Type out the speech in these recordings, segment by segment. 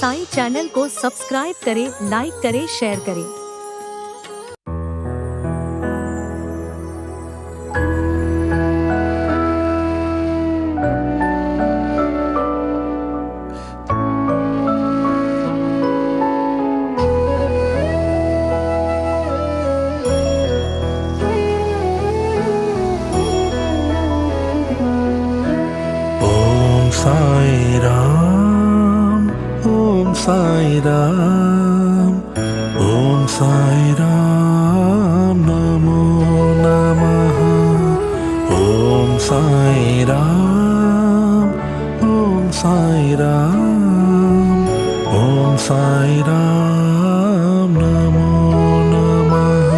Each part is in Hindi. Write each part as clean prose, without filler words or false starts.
साईं चैनल को सब्सक्राइब करें, लाइक करें, शेयर करें। साई राम, ओम साई राम, ओम साई राम, नमो नमः। ओम साई राम, ओम साई राम, ओम साई राम, नमो नमः।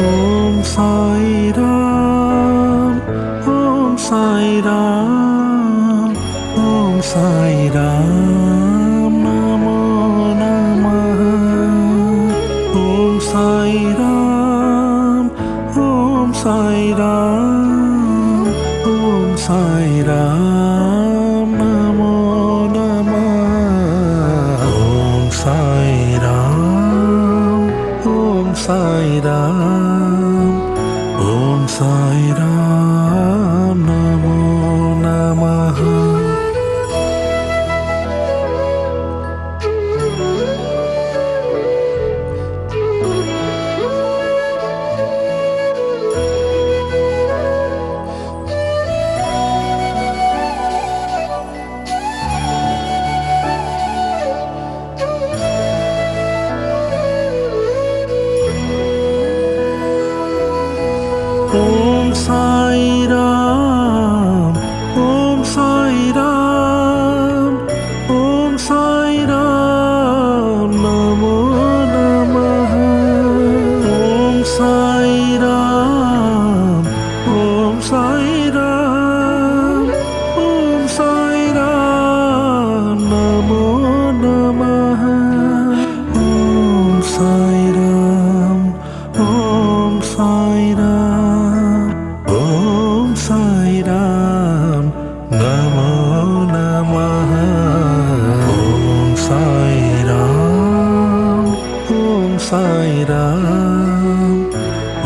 ओम साई राम, ओम साई राम, ओम साई राम, नमो नमः। ओम साई राम, ओम साई राम, ओम साई राम, नमो नमः। ओम साई राम, ओम साई राम, ओम साई राम, नमो नमः। ओम साई राम, ओम साई राम, ओम साई राम, नमो नमः। ओम साई राम, ओम साई राम, ओम साई राम, नमो नमः। ओम साई राम, ओम साई राम, ओम साई राम, नमो नमः। ओम साई राम, ओम साई राम,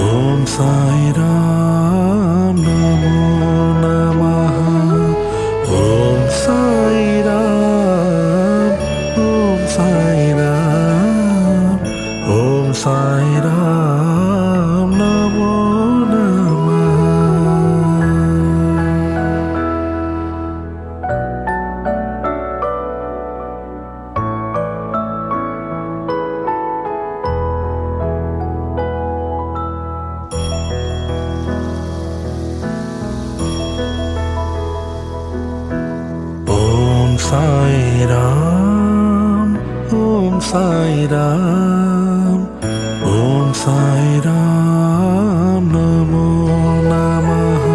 ओम साई राम, नमो नमः। ओम साई राम, ओम साई राम, ओम साई राम, नमो नमः। ओम साई राम, ओम साई राम, ओम साई राम, नमो नमः।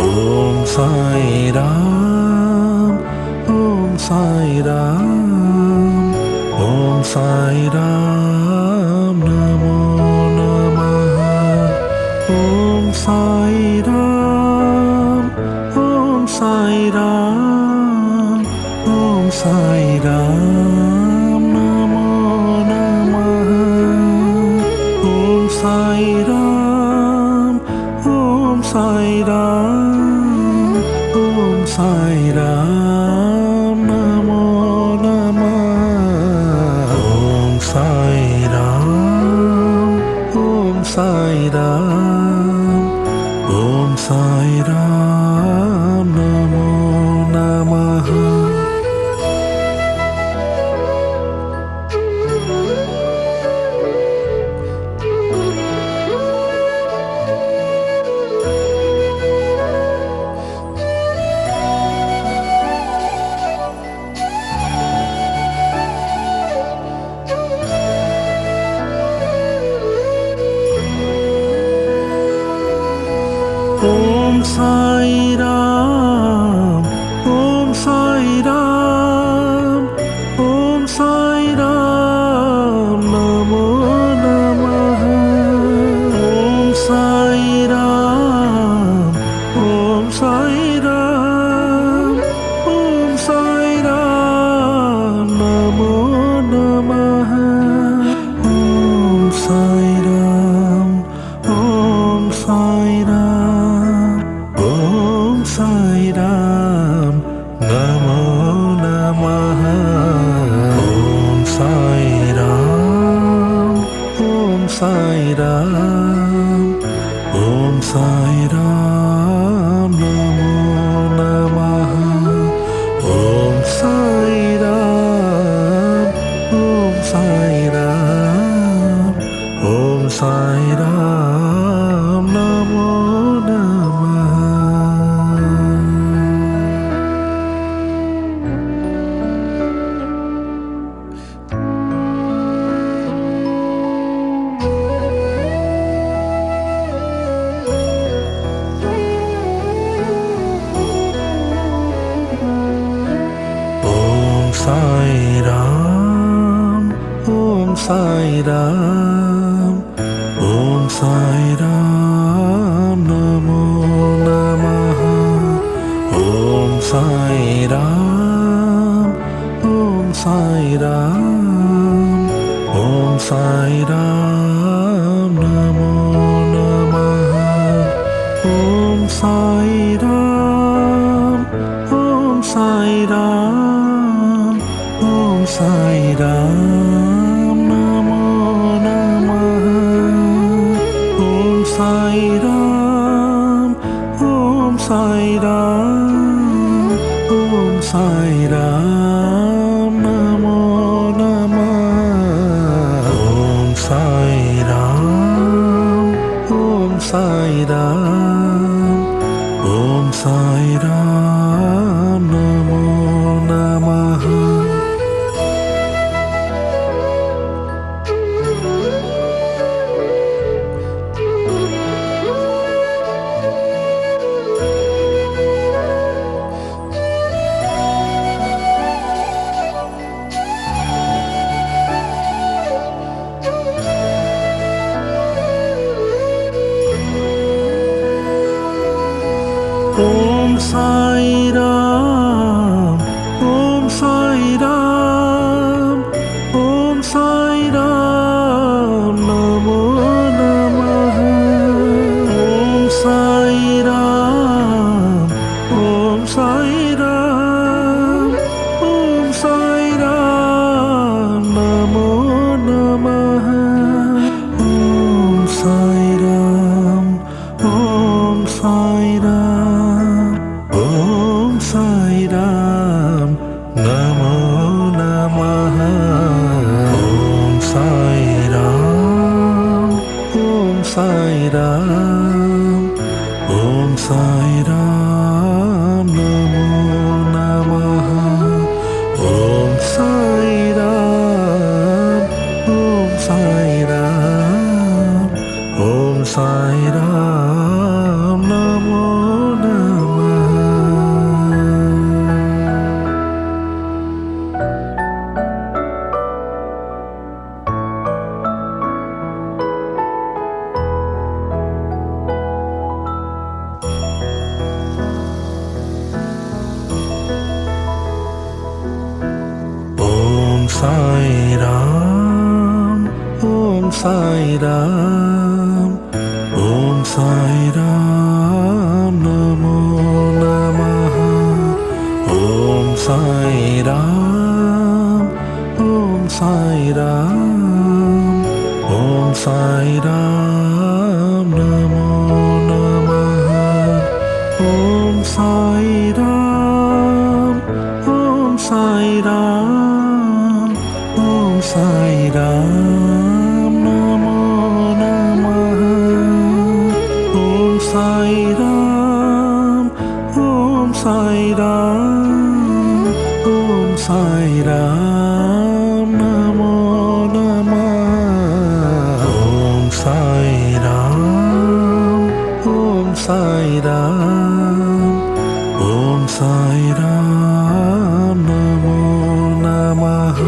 ओम साई राम, ओम साई राम, ओम साई राम, नमो नमः। ओम साई राम, ओम साई राम, ओम साई राम, नमो नमः। ओम साई राम, ओम साई राम, ओम साई राम, नमो नमः। ओम साई राम, ओम साई राम, ओम साई राम, नमो नमः। ओम साई राम, ओम साई राम, ओम साई राम, नमो नमः। ओम साई राम, ओम साई राम, ओम साई राम, साई राम ओम साई राम ओम साई राम नमो नमः। ओम साई राम ओम साई राम ओम साई राम नमो नमः। ओम साई राम ओम साई राम ओम साई राम नमो नमः। ओम साई राम ओम साई राम ओम साई राम नमो नमः। ओम साई राम ओम साई राम ओम साई राम नमो नमः। ओम साई राम ओम साई राम ओम साई राम नमो नमः। ओम साई राम ओम साई राम ओम साई राम नमो नमः। ओम साई राम ओम साई राम ओम साई राम नमो नमः। ओम साई राम ओम साई राम ओम साई राम नमो नमः। ओम साई राम ओम साई राम ओम साई राम नमो नमः। ओम साई राम ओम साई राम ओम साई राम नमो नमः। ओम साई राम ओम साई राम ओम साई राम नमो नमः। ओम साई राम ओम साई राम ओम साई राम नमो नमः। ओम साई राम ओम साई राम ओम साई राम नमो नमः। ओम साई राम ओम साई राम ओम साई राम नमो नमः। ओम साई राम ओम साई राम ओम साई राम नमो नमः।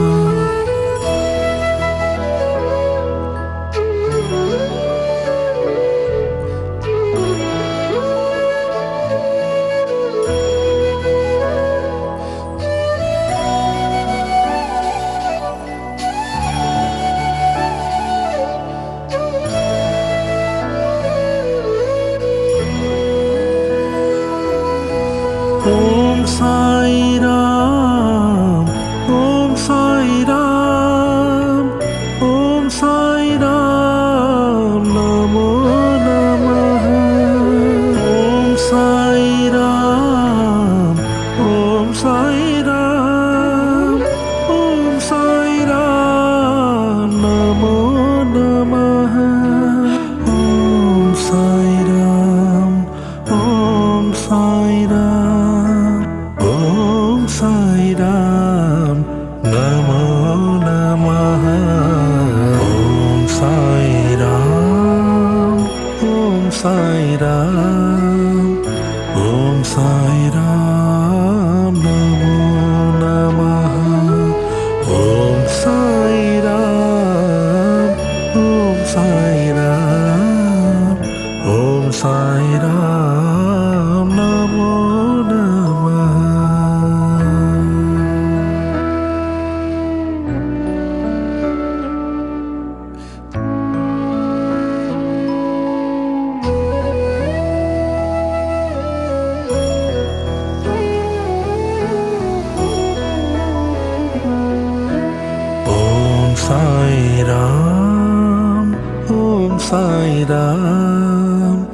Sai Ram, Om Sai Ram,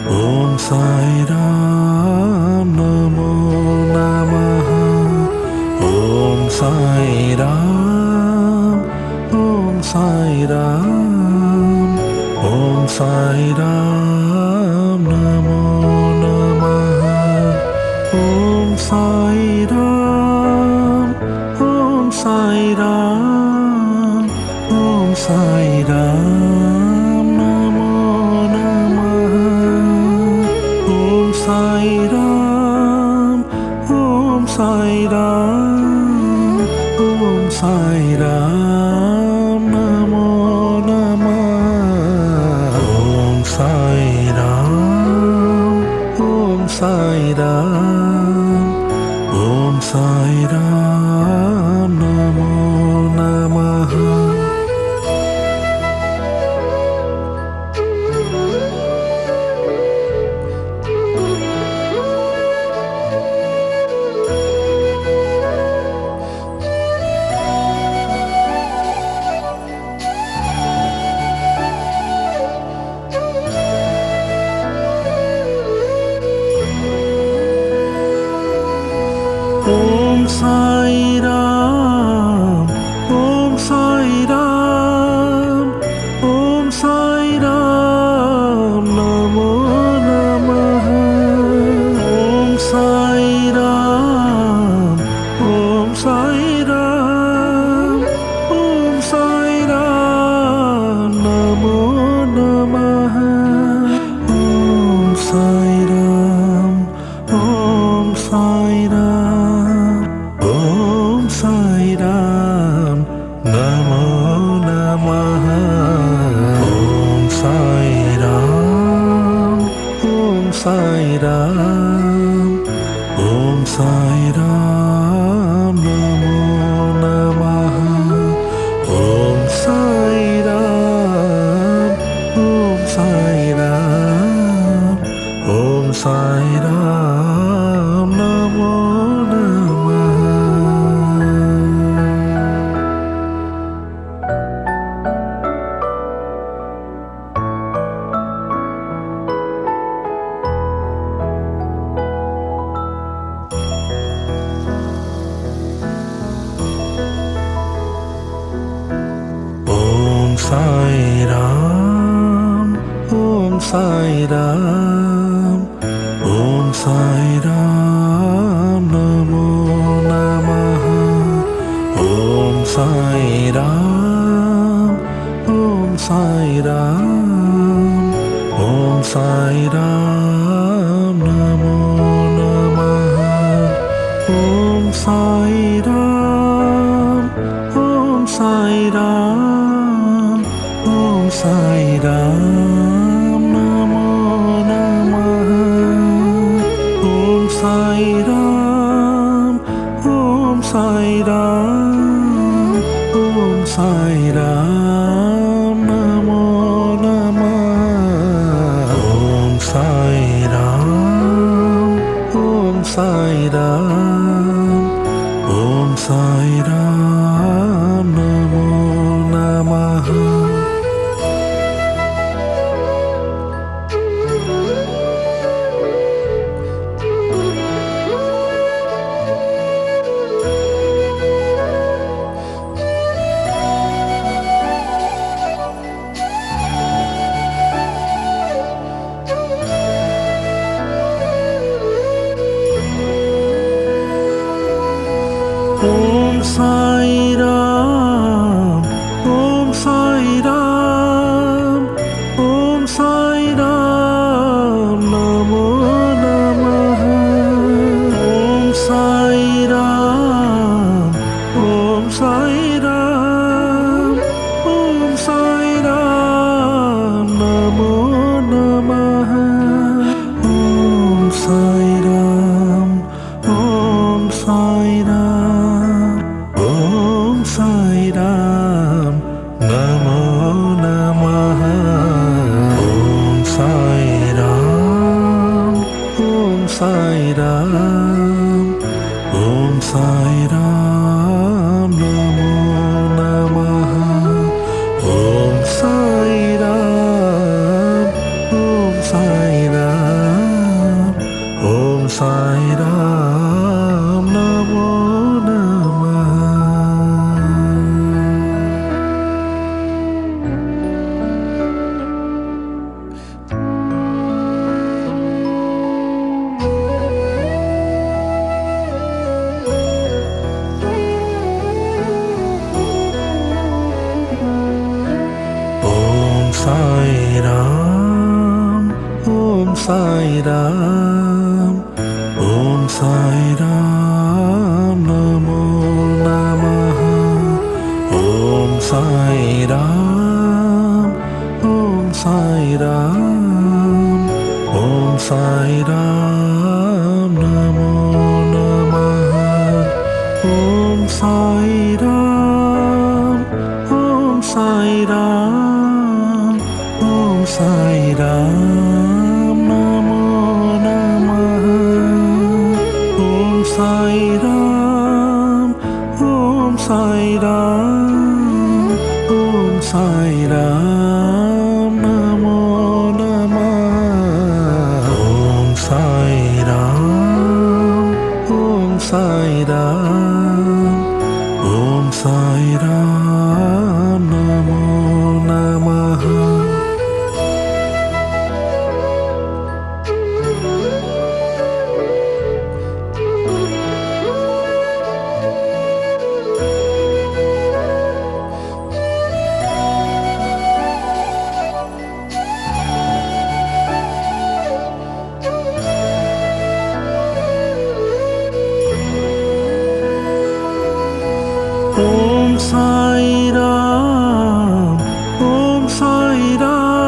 Om Sai Ram, Namo Namaha. Om Sai Ram, Om Sai Ram, Om Sai Ram, Namo Namaha. Om Sai Ram, Om Sai Ram, Om Sai Ram, Namo Namaha. Om Sai Ram, Om Sai Ram, Om Sai Ram, Namo Namaha. Om Sai Ram, Om Sai Ram, Om Sai Ram, Namo Namaha. Om Sai Ram, Om Sai Ram, Om Sai Ram, Namo Namaha. Om Sai Ram, Om Sai Ram, Om Sai Ram, Namo Namaha. Om Sai Ram, Om Sai Ram, Om Sai Ram, Namo Namaha. Om Sai Ram, Om Sai Ram, Om Sai Ram, Namo Namaha. Om Sai Ram, Om Sai Ram, Om Sai Ram, Namo Namaha. Om Sai Ram, Om Sai Ram, Om Sai Ram, Namo Namaha. Om Sai Ram, Om Sai Ram, Om Sai Ram, Namo Namaha. Om Sai Ram, Om Sai Ram, Om Sai Ram, Namo Namaha. Om Sai Ram, Om Sai Ram, Om Sai Ram, Namo Namaha. Om Sai Ram, Om Sai Ram, Om Sai Ram, Namo Namaha. Om Sai Ram, Om Sai Ram, Om Sai Ram, Namo Namaha. Om Sai Ram, Om Sai Ram, Om Sai Ram, Namo Namaha. Om Sai Ram, Om Sai Ram, Om Ram ओम साई राम नमो नमः ओम साई राम ओम साई राम ओम साई राम नमो नमः ओम साई राम ओम साई राम ओम साई राम नमो नमः ओम साई राम ओम साई राम ओम साई राम नमो नमः ओम साई राम ओम साई राम ओम साई राम नमो नमः ओम साई राम ओम साई राम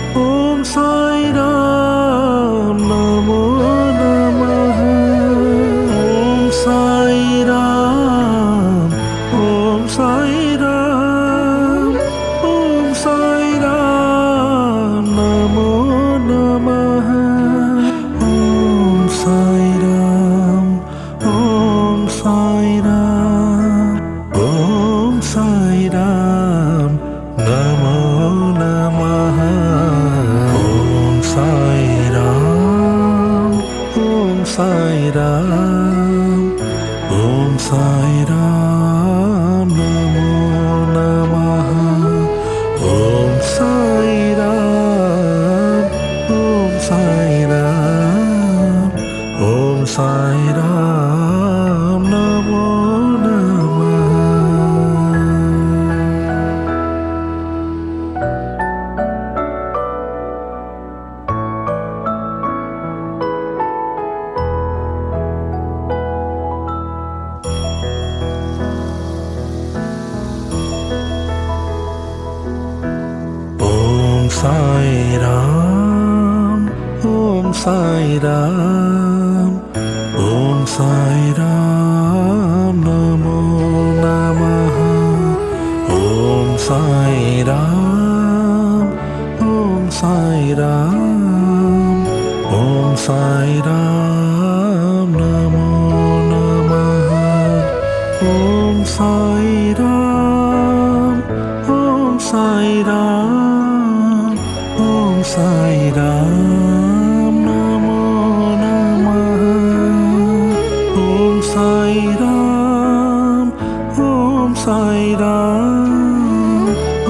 ओम साई राम नमो नमः ओम साई राम ओम साई राम ओम साई राम नमो नमः ओम साई राम ओम साई राम ओम साई राम नमो नमः ओम साई राम ओम साई राम ओम साई राम नमो नमः ओम साई राम ओम साई राम ओम साई राम नमो नमः ओम साई राम ओम साई राम ओम साई राम नमो नमः ओम साई राम ओम साई राम ओम साई राम नमो नमः ओम साई राम ओम साई राम ओम साई राम नमो नमः ओम साई राम ओम साई राम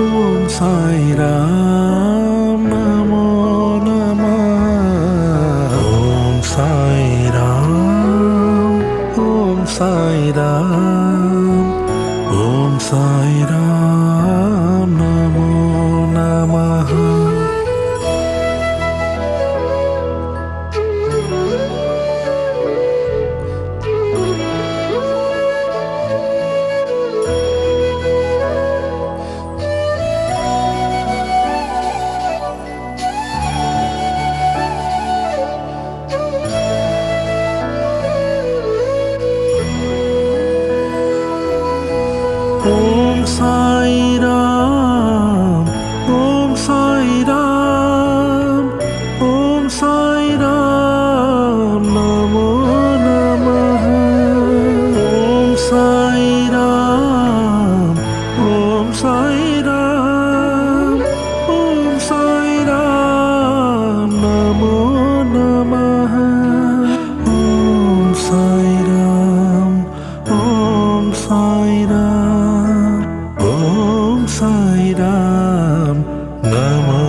ओम साई राम नमो नमः ओम साई राम ओम साई राम ओम साई राम नमो नमः ओम साई राम ओम साई राम ओम साई राम नमो नमः ओम साई राम ओम साई राम ओम साई राम नमो नमः ओम साई राम ओम साई राम ओम साई राम नमो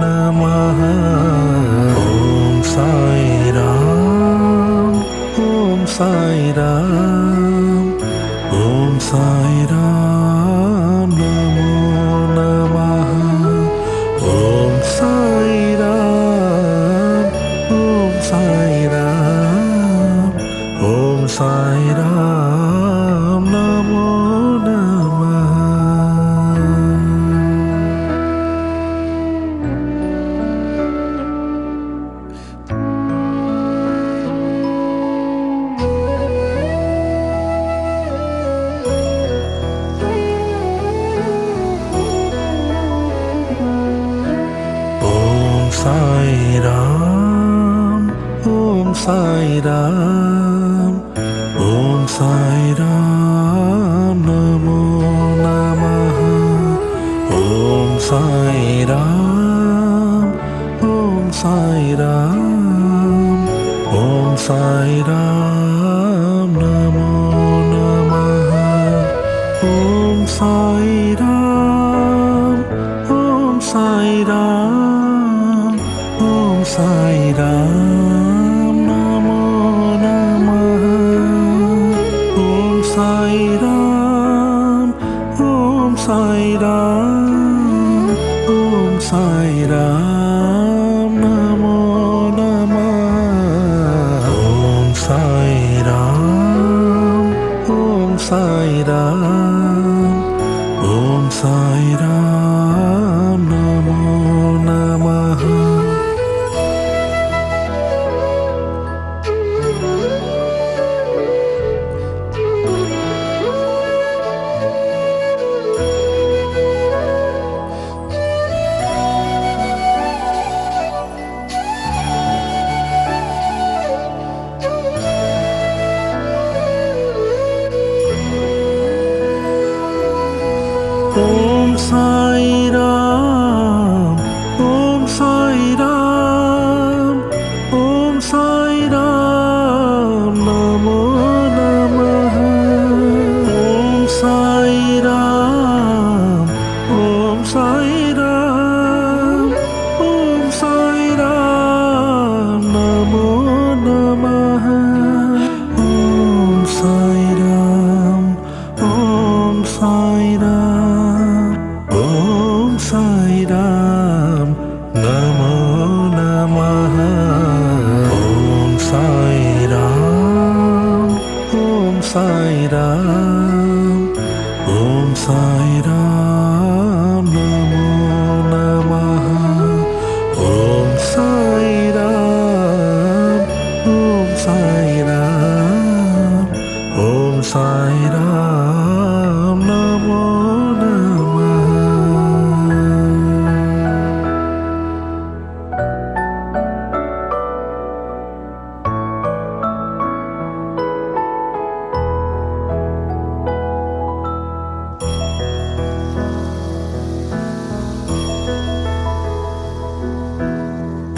नमः ओम साई राम ओम साई राम ओम साई राम नमो नमः ओम साई राम साई राम ओम साई राम नमो नमः ओम साई राम ओम साई राम ओम साई राम नमो नमः ओम साई राम ओम साई राम ओम साई राम नमो नमः ओम साई राम ओम साई राम ओम साई राम नमो नमः ओम साई राम ओम साई राम ओम साई राम नमो नमः ओम साई राम ओम साई राम ओम साई राम नमो नमः ओम साई राम ओम साई राम ओम साई राम नमो नमः ओम साई राम ओम साई राम ओम साई राम नमो नमः ओम साई राम ओम साई राम ओम साई राम नमो नमः ओम साई राम ओम साई राम ओम साई राम नमो नमः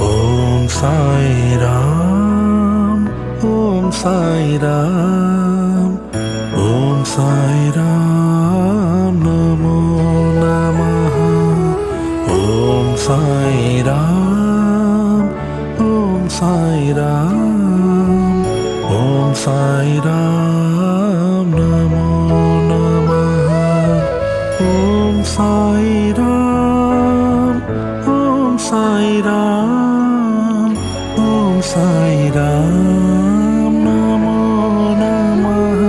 ओम साई राम ओम साई राम ओम साई राम नमो नमः ओम साई राम ओम साई राम ओम साई राम नमो नमः ओम साई राम ओम साई राम ओम साई राम नमो नमः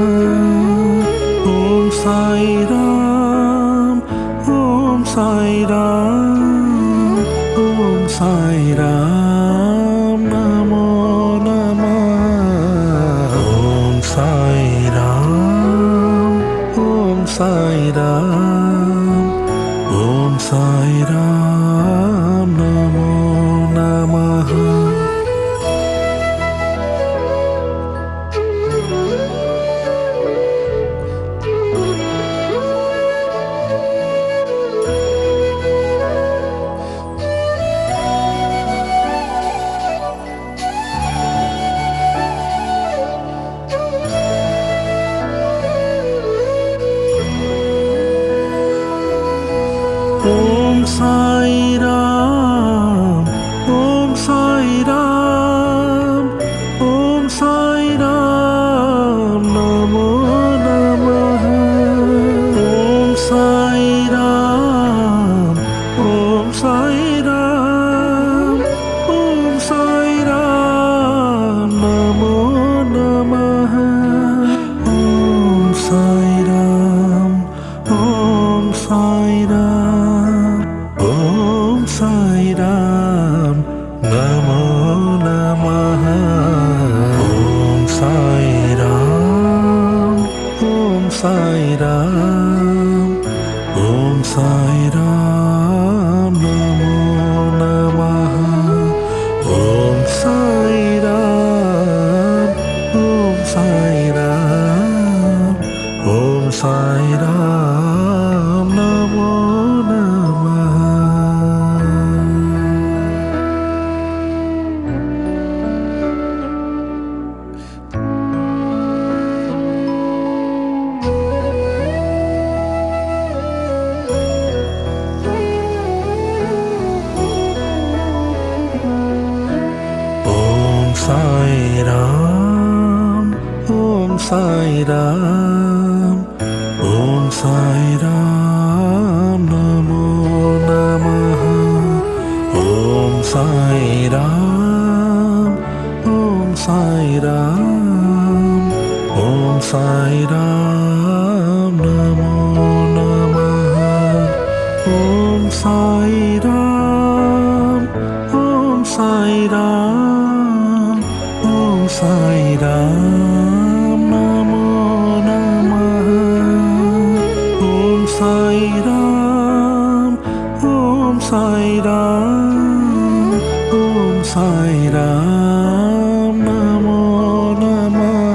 ओम साई राम ओम साई राम ओम साई राम नमो नमः ओम साई राम ओम साई राम ओम साई राम नमो नमः ओम साई राम ओम साई राम ओम साई राम नमो नमः ओम साई राम ओम साई राम ओम साई राम नमो नमः ओम साई राम ओम साई राम ओम साई राम नमो नमः ओम साई राम ओम साई राम ओम साई राम नमो नमः ओम साई राम साई राम नमो नमः। ओम साई राम, ओम साई राम, ओम साई राम नमो नमः। ओम साई राम, ओम साई राम, ओम साई राम नमो नमः। ओम साई राम, ओम साई राम, ओम साई राम नमो नमः। ओम साई राम, ओम साई राम, ओम साई राम नमो नमः।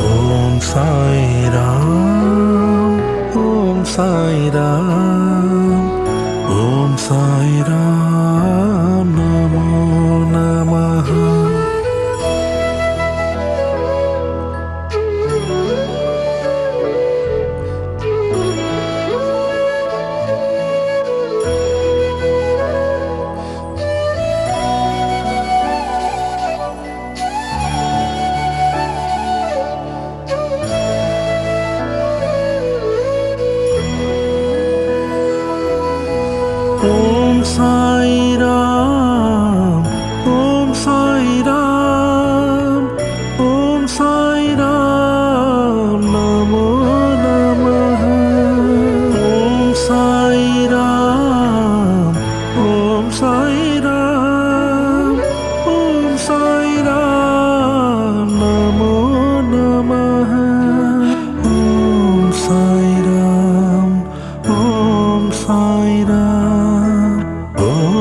ओम साई राम, ओम साई राम, ओम साई राम नमो नमः। ओम साई राम, ओम साई राम, ओम साई राम नमो नमः। ओम साई राम, ओम साई राम, ओम साई राम नमो नमः। ओम साई राम, ओम साई राम,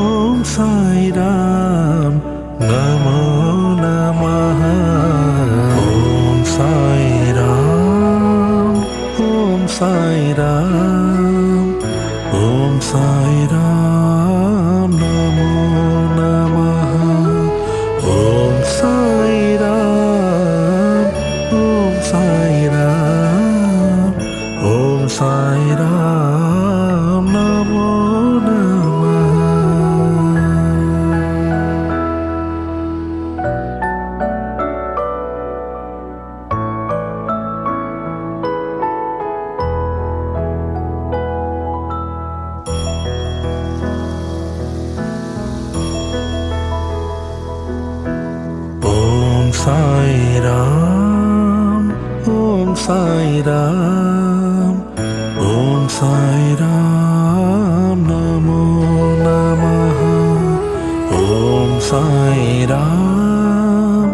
ओम साई राम नमो नमः। ओम साई राम, ओम साई राम, ओम साई राम नमो नमः। ओम साई राम, ओम साई राम, ओम साई राम नमो नमः। ओम साई राम, ओम साई राम, ओम साई राम नमो नमः। ओम साई राम,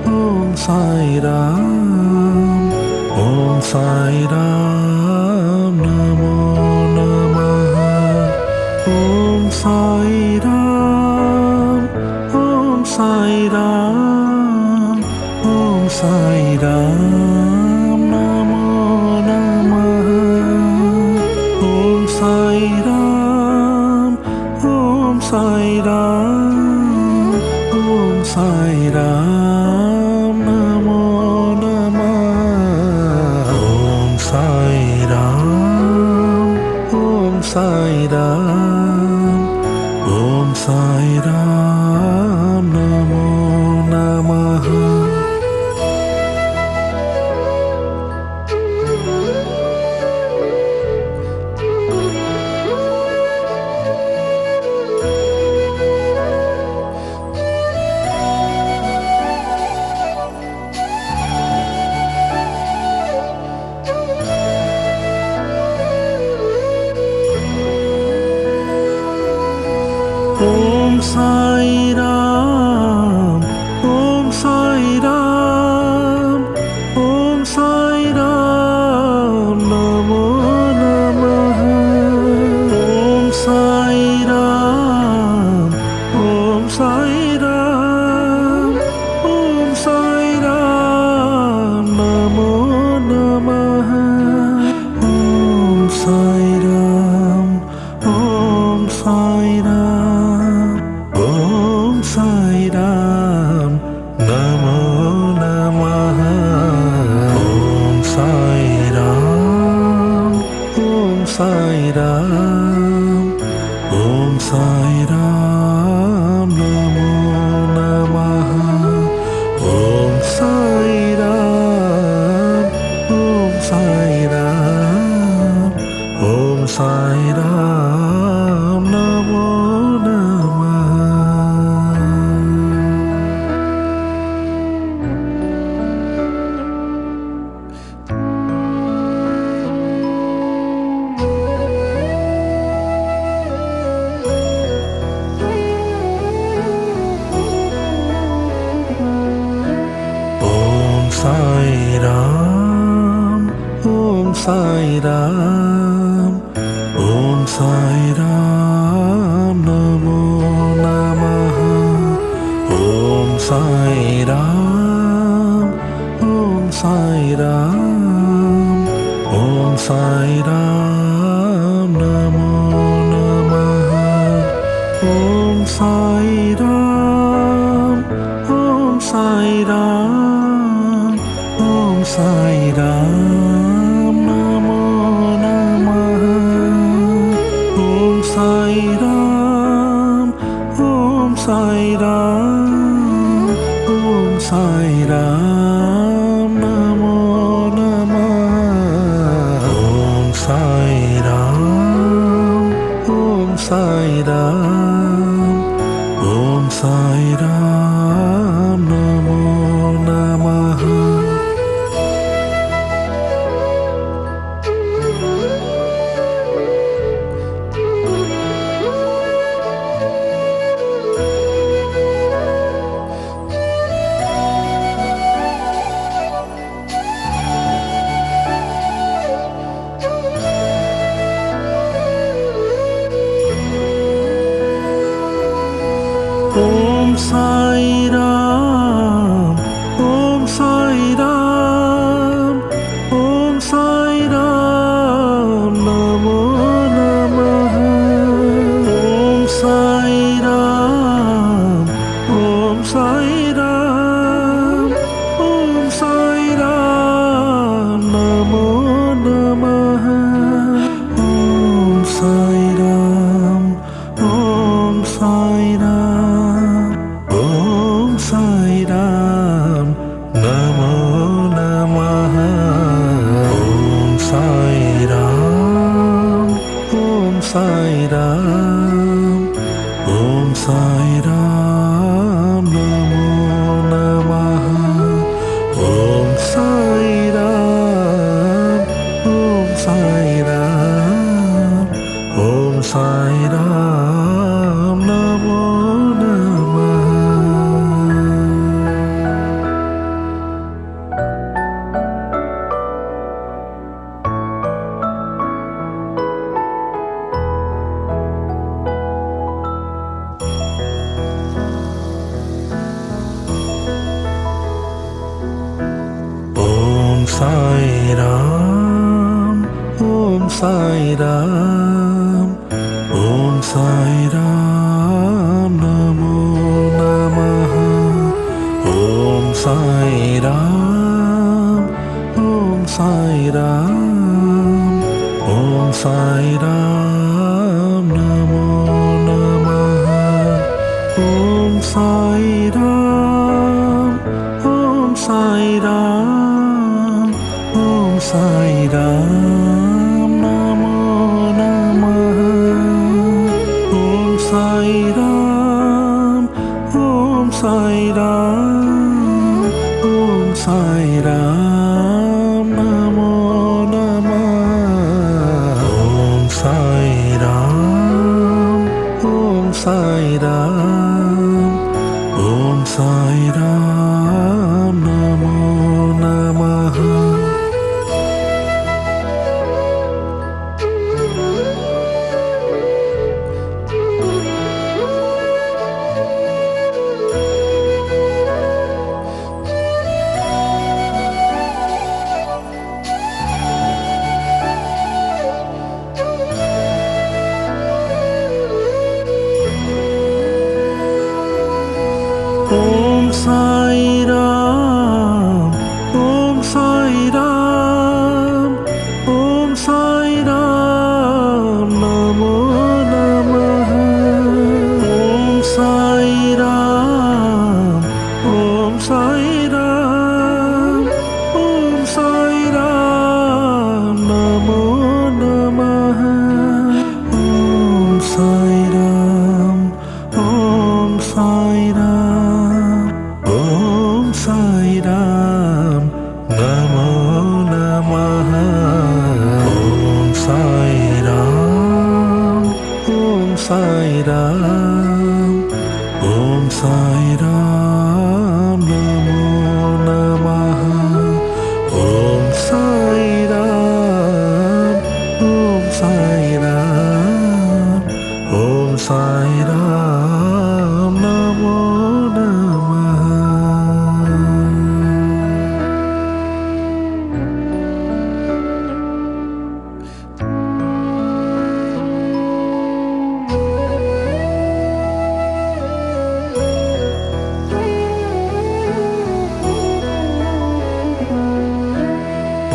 ओम साई राम, ओम साई राम नमो नमः। ओम साई राम, ओम साई राम, ओम साई राम नमो नमः। ओम साई राम, ओम साई राम, ओम साई राम नमो नमः। ओम साई राम, ओम साई राम, ओम साई राम नमो नमः। ओम साई राम, ओम साई राम, ओम साई राम नमो नमः। ओम साई राम, ओम साई राम, ओम साई राम नमो नमः। साई राम ओम साई राम नमो नमः। ओम साई राम ओम साई राम ओम साई राम नमो नमः। ओम साई राम ओम साई राम ओम साई राम नमो नमः। ओम साई राम ओम साई राम ओम साई राम नमो नमः। ओम साई राम ओम साई राम ओम साई राम नमो नमः। ओम साई राम ओम साई राम ओम साई राम नमो नमः। ओम साई राम ओम साई राम ओम साई राम नमो नमः। ओम साई राम ओम साई राम ओम साई राम नमो नमः। ओम साई राम ओम साई राम ओम साई राम नमो नमः। ओम साई राम ओम साई राम ओम साई राम नमो नमः। ओम साई राम ओम साई राम ओम साई राम नमो नमः। ओम साई राम ओम साई राम ओम साई राम नमो नमः। ओम साई राम ओम साई राम ओम साई राम नमो नमः। ओम साई राम ओम साई राम ओम साई राम नमो नमः। ओम साई राम ओम साई राम ओम साई राम नमो नमः। ओम साई राम ओम साई राम ओम साई राम नमो नमः। ओम साई राम ओम साई राम ओम साई राम नमो नमः। ओम साई राम ओम साई राम ओम Sai Ram Sai Ram, Om Sai Ram, Namo Namaha. Om Sai Ram, Om Sai Ram, Om Sai Ram, Namo Namaha.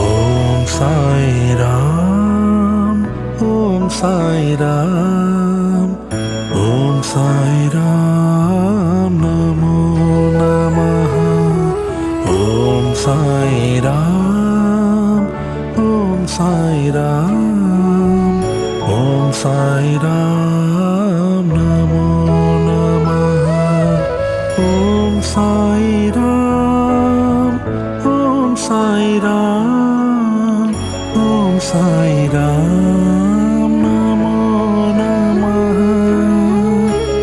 Om Sai Ram, Om Sai Ram, Om Sai Ram, Namo Namaha. Om Sai Ram, Om Sai Ram, Om Sai Ram, Namo Namaha. Om Sai Ram, Om Sai Ram, Om Sai Ram, Namo Namaha.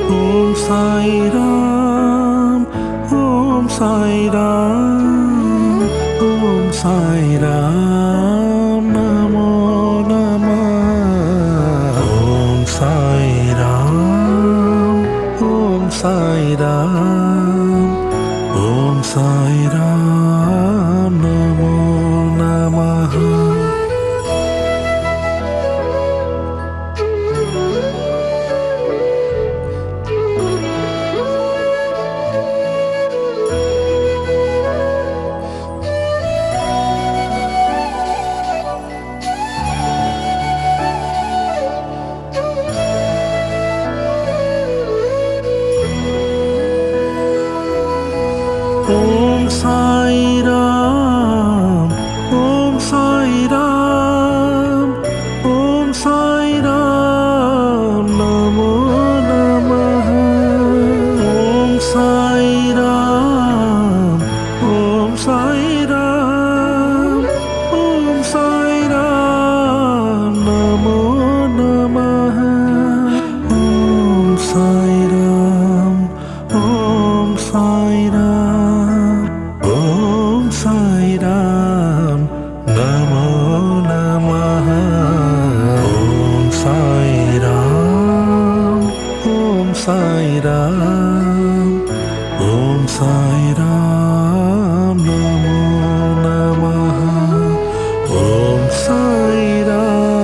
Om Sai Ram, Om Sai Ram, Om Sai Ram, Namo Namaha. Om Sai Ram, Om Sai Ram, Om Sai Ram, Namo Namaha. Om Sai Ram, Om Sai Ram, Om Sai Ram, Namo Namaha. Om Sai Ram, Om Sai Ram, Om Sai Ram, Namo Namaha. Om Sai Ram, Om Sai Ram, Om Sai Ram, Namo Namaha. Om Sai Ram, Om Sai Ram, Om Sai Ram, Namo Namaha. Om Sai Ram,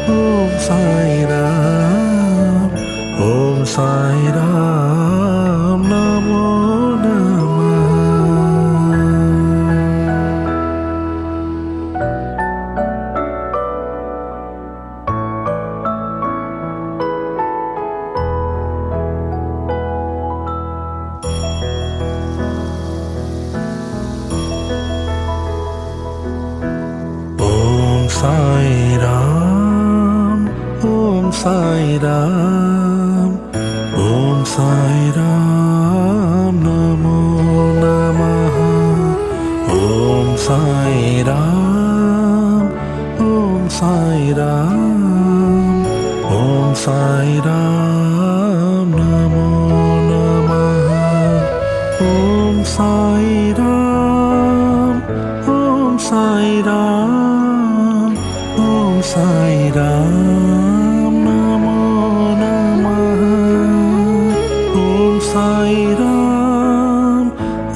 Om Sai Ram, Om Sai Ram, Namo Namaha. Om Sai Ram, Om Sai Ram, Om Sai Ram, Namo Namaha. Om Sai Ram, Om Sai Ram, Om Sai Ram, Namo Namaha. Om Sai Ram, Om Sai Ram, Om Sai Ram, Namo Namaha. Om Sai Ram,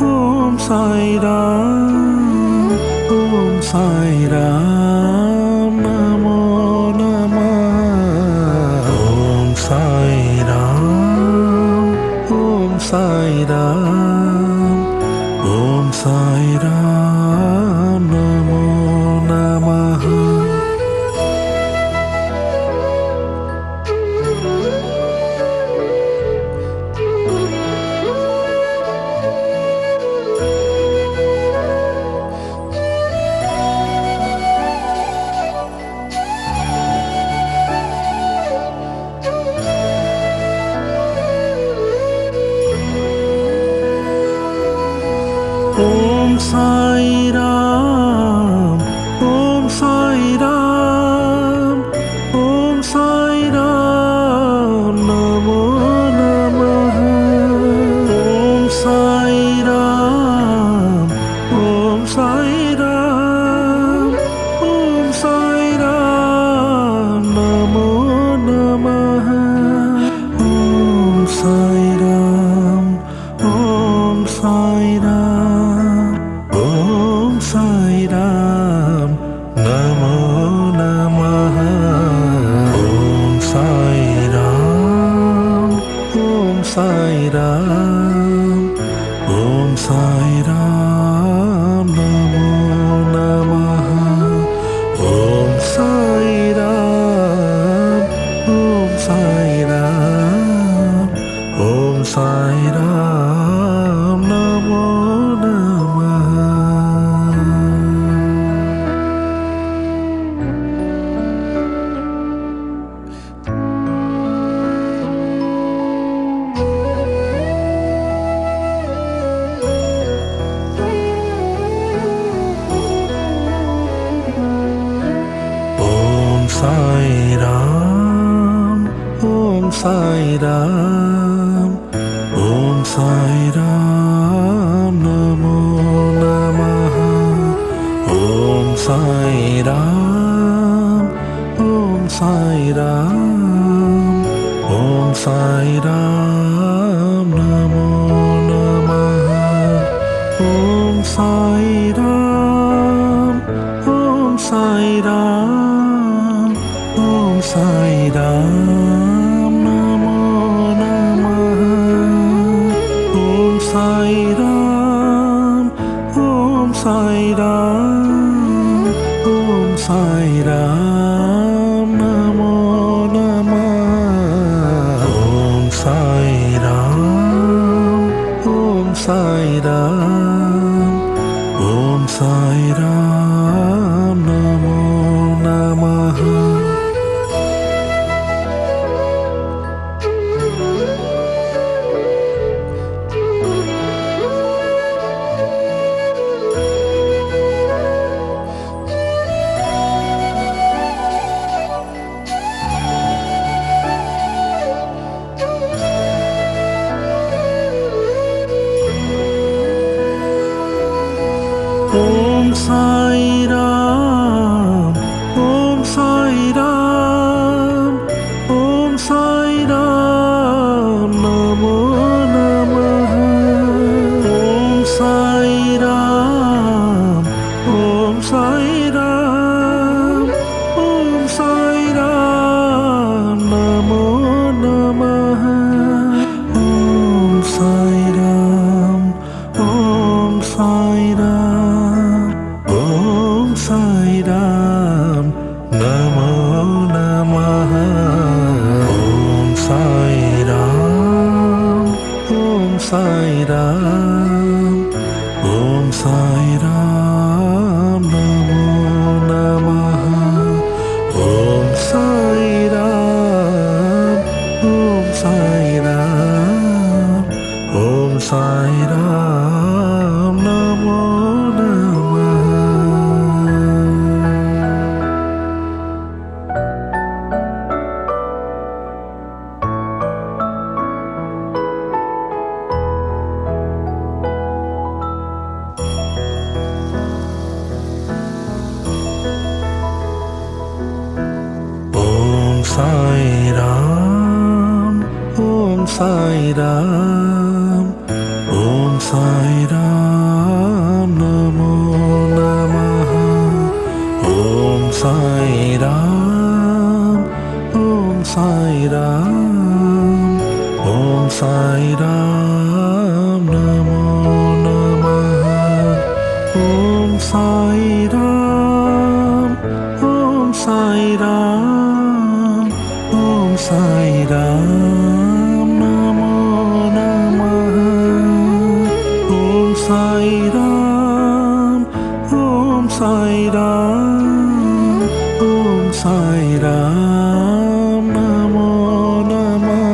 Om Sai Ram, Om Sai Ram, Namo Namaha. Om Sai Ram, Om Sai Ram, Om Sai Ram, Namo Namaha. Sai Ram, ओम साई राम, ओम साई राम, नमो नमः। ओम साई राम, ओम साई राम, ओम साई राम, नमो नमः। ओम साई राम, ओम साई राम, ओम साई राम, नमो नमः। ओम साई राम, ओम साई राम, ओम साई राम, नमो नमः। ओम साई राम, ओम साई राम, ओम साई राम, नमो नमः। ओम साई राम, ओम साई राम, ओम साई राम, नमो नमः। ओम साई राम, ओम साई राम, ओम साई राम, नमो नमः। ओम साई राम, ओम साई राम, ओम साई राम, नमो नमः। ओम साई राम, ओम साई राम, ओम साई राम, नमो नमः। ओम साई राम, ओम साई राम, ओम साई राम, नमो नमः। ओम साई राम, ओम साई राम, ओम साई राम, नमो नमः। ओम साई राम, ओम साई राम, ओम साई राम, नमो नमः। ओम साई राम, ओम साई राम, ओम साई राम, नमो नमः। ओम साई राम, ओम साई राम, ओम साई राम, नमो नमः।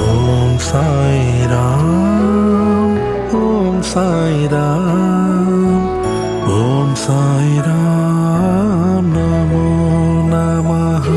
ओम साई राम, ओम साई राम, ओम साई राम, नमो नमः।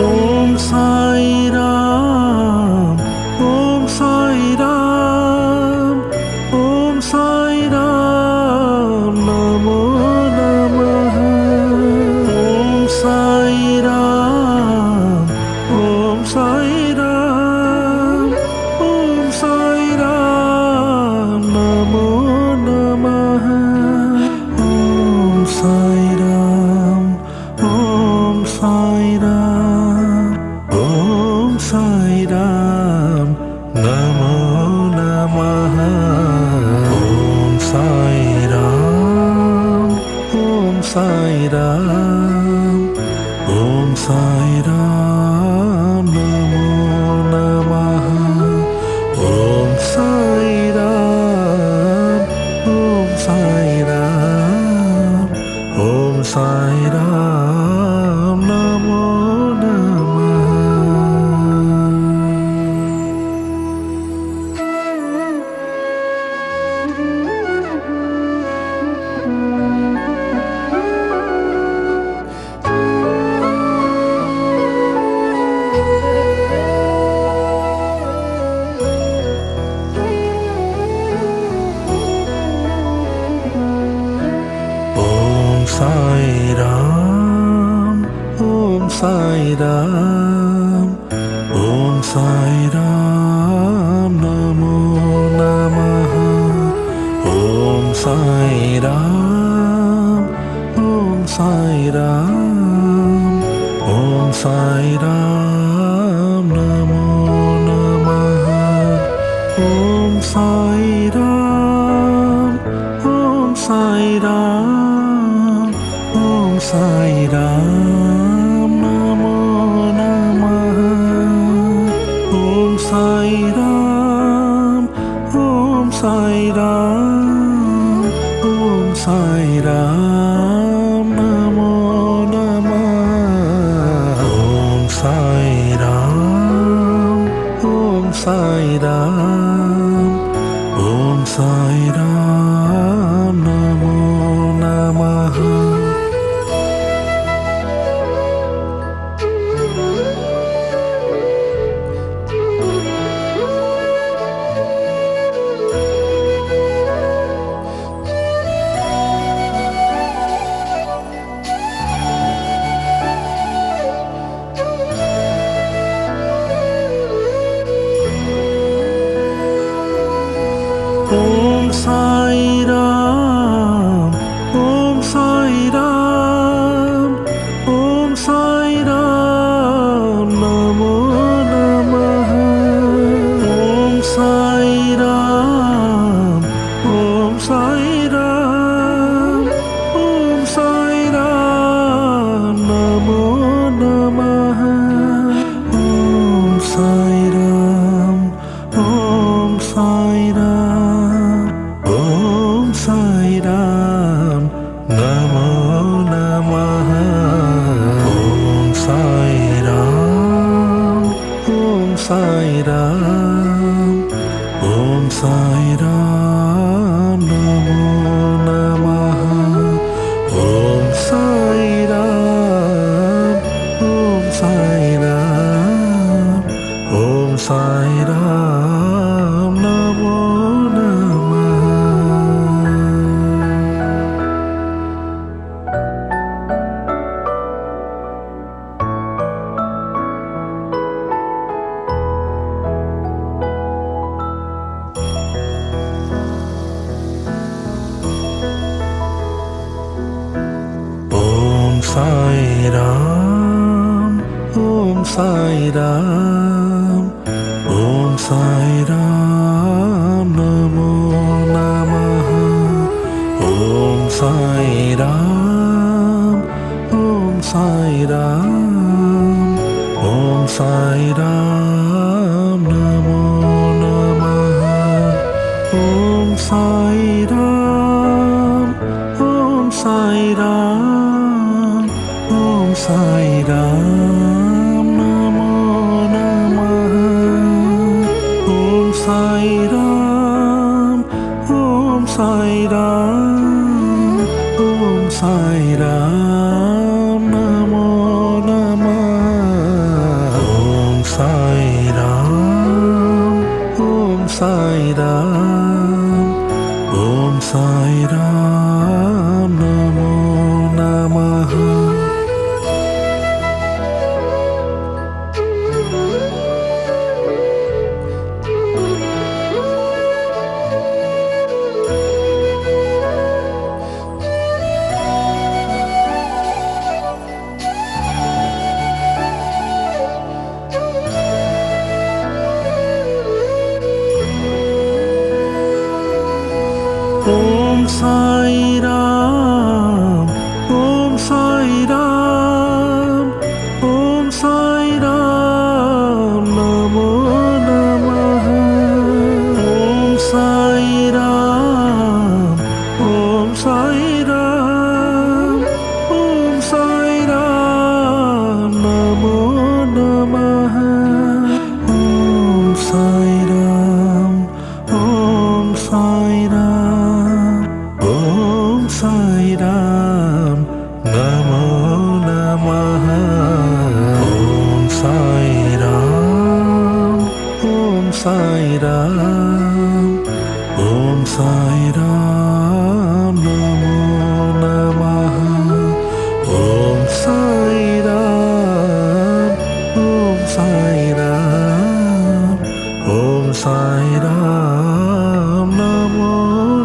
ओम साई राम, ओम साई राम, ओम साई राम, नमो नमः। ओम साई राम, ओम साई राम, ओम साई राम, नमो नमः। ओम साई राम, ओम साई राम, ओम साई राम, नमो नमः। ओम साई राम, ओम साई राम, ओम साई राम, नमो नमः। Sai Ram, Namo Namaha. Om Sai Ram, Om Sai Ram, Om Sai Ram, Namo Namaha. Om Sai Ram, Om Sai Ram, Om Sai Ram, Namo Namaha. Om Sai Ram, Om Sai Ram, Om Sai Ram, Namo Namaha. Om Sai Ram, Om Sai Ram, Om Sai Ram, Namo Namaha. Om Sai Ram, Om Sai Ram, Om Sai Ram, Namo Namaha. Om Sai Ram, Om Sai Ram, Om Sai Ram, Namo Namaha. Om Sai Ram, Om Sai Ram, Om Sai Ram, Namo Namaha. Om Sai Ram, Om Sai Ram, Om Sai Ram, Namo Namaha. Om Sai Ram, Om Sai Ram, Om Sai Ram, Namo Namaha. Om Sai Ram, Om Sai Ram, Om Sai Ram, Namo Namaha. Om Sai Ram, Om Sai Ram, Om Sai Ram, Namo Namaha. Om Sai Ram, Om Sai Ram, Om Sai Ram, Namo Namaha. Om Sai Ram, Om Sai Ram, Om Sai Ram, Namo Namaha. Om Sai Ram, Om Sai Ram, Om Sai Ram, Namo Namaha. Om Sai Ram, Om Sai Ram, Om Sai Ram, Namo Namaha. Om Sai Ram, Om Sai Ram, Om Sai Ram, Namo Namaha. Om Sai Ram, Om Sai Ram, Om Sai Ram, Namo Namaha. Om Sai Ram, Om Sai Ram, Om Sai Ram, Namo Namaha. Om Sai Ram, Om Sai Ram, Sai Ram, Namo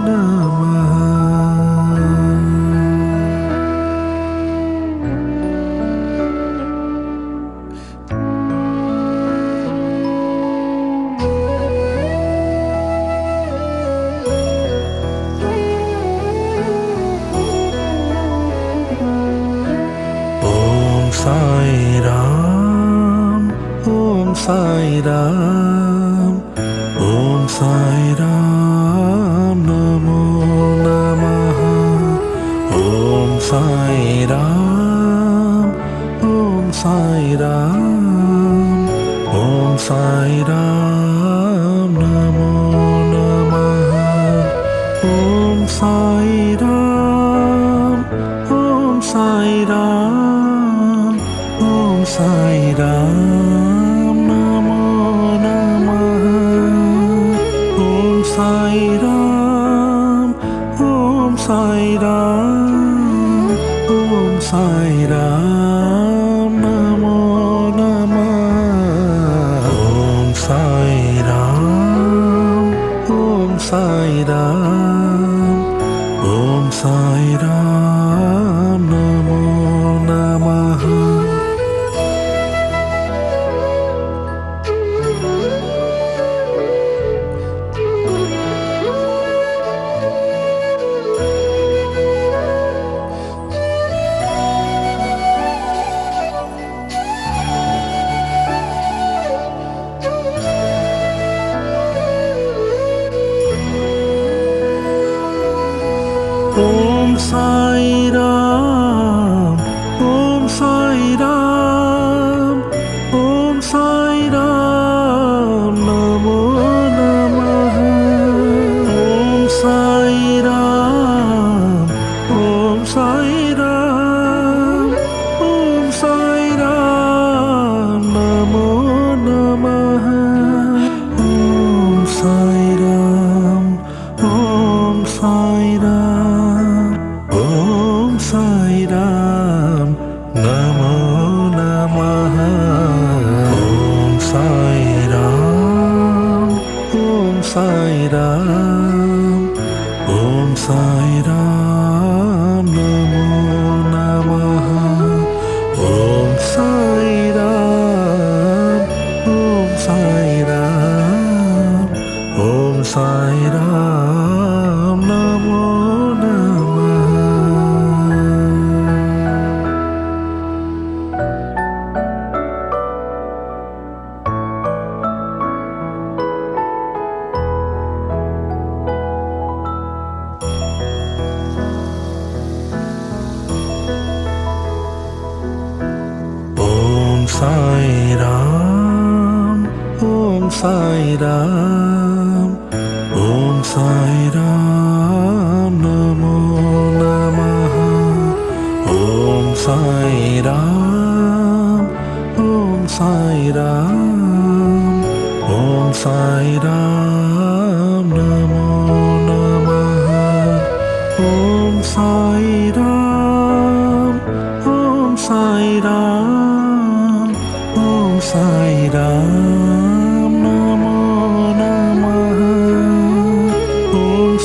Namah. Om Sai Ram, Om Sai Ram, Om Sai Ram, Namo Namah. Om Sai Ram, Om Sai Ram, Om Sai Ram, Namo Namah. Om Sai Ram, Om Sai Ram, Om Sai Ram, Namo Namah. Om Sai Ram, Om Sai Ram, Om Sai Ram, Namo Namah. Om Sai Ram, Om Sai Ram, Om Sai Ram, Namo Namah. Om Sai Ram, Om Sai Ram, Om Sai Ram, Namo Namah. Om Sai Ram, Om Sai Ram, Om Sai Ram, Namo Namah. Om Sai Ram, Om Sai Ram, Om Sai Ram, Namo Namah. Om Sai Ram, Om Sai Ram, Om Sai Ram, Namo Namah. Om Sai Ram, Om Sai Ram, Om Sai Ram, Namo Namah. Om Sai Ram, Om Sai Ram, Om Sai Ram, Namo Namah. Om Sai Ram, Om Sai Ram, Om Sai Ram, Namo Namah. Om Sai Ram, Om Sai Ram, Om Sai Ram, Namo Namah. Om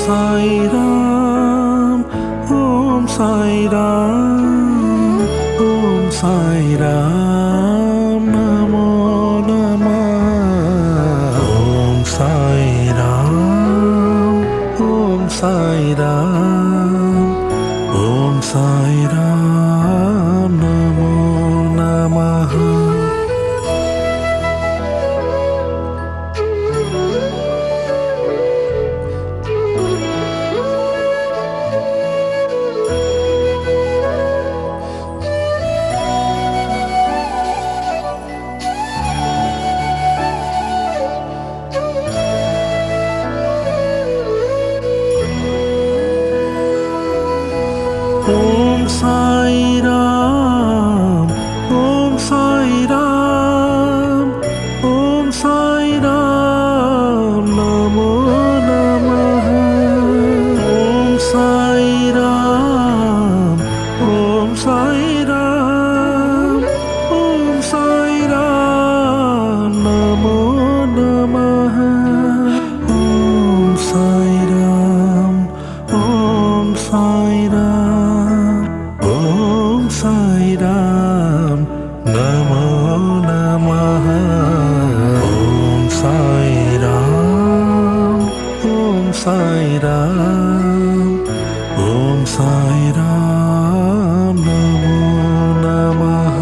Sai Ram, Om Sai Ram, Om Sai Ram, Namo Namah. Om Sai Ram, Om Sai Ram, Om Sai Ram, Namo Namah. Om Sai Ram, Om Sai Ram, Om Sai Ram, Namo Namah. Om Sai Ram, Om Sai Ram, Om Sai Ram, Namo Namah. Sai Ram, ओम साई राम, नमो नमः।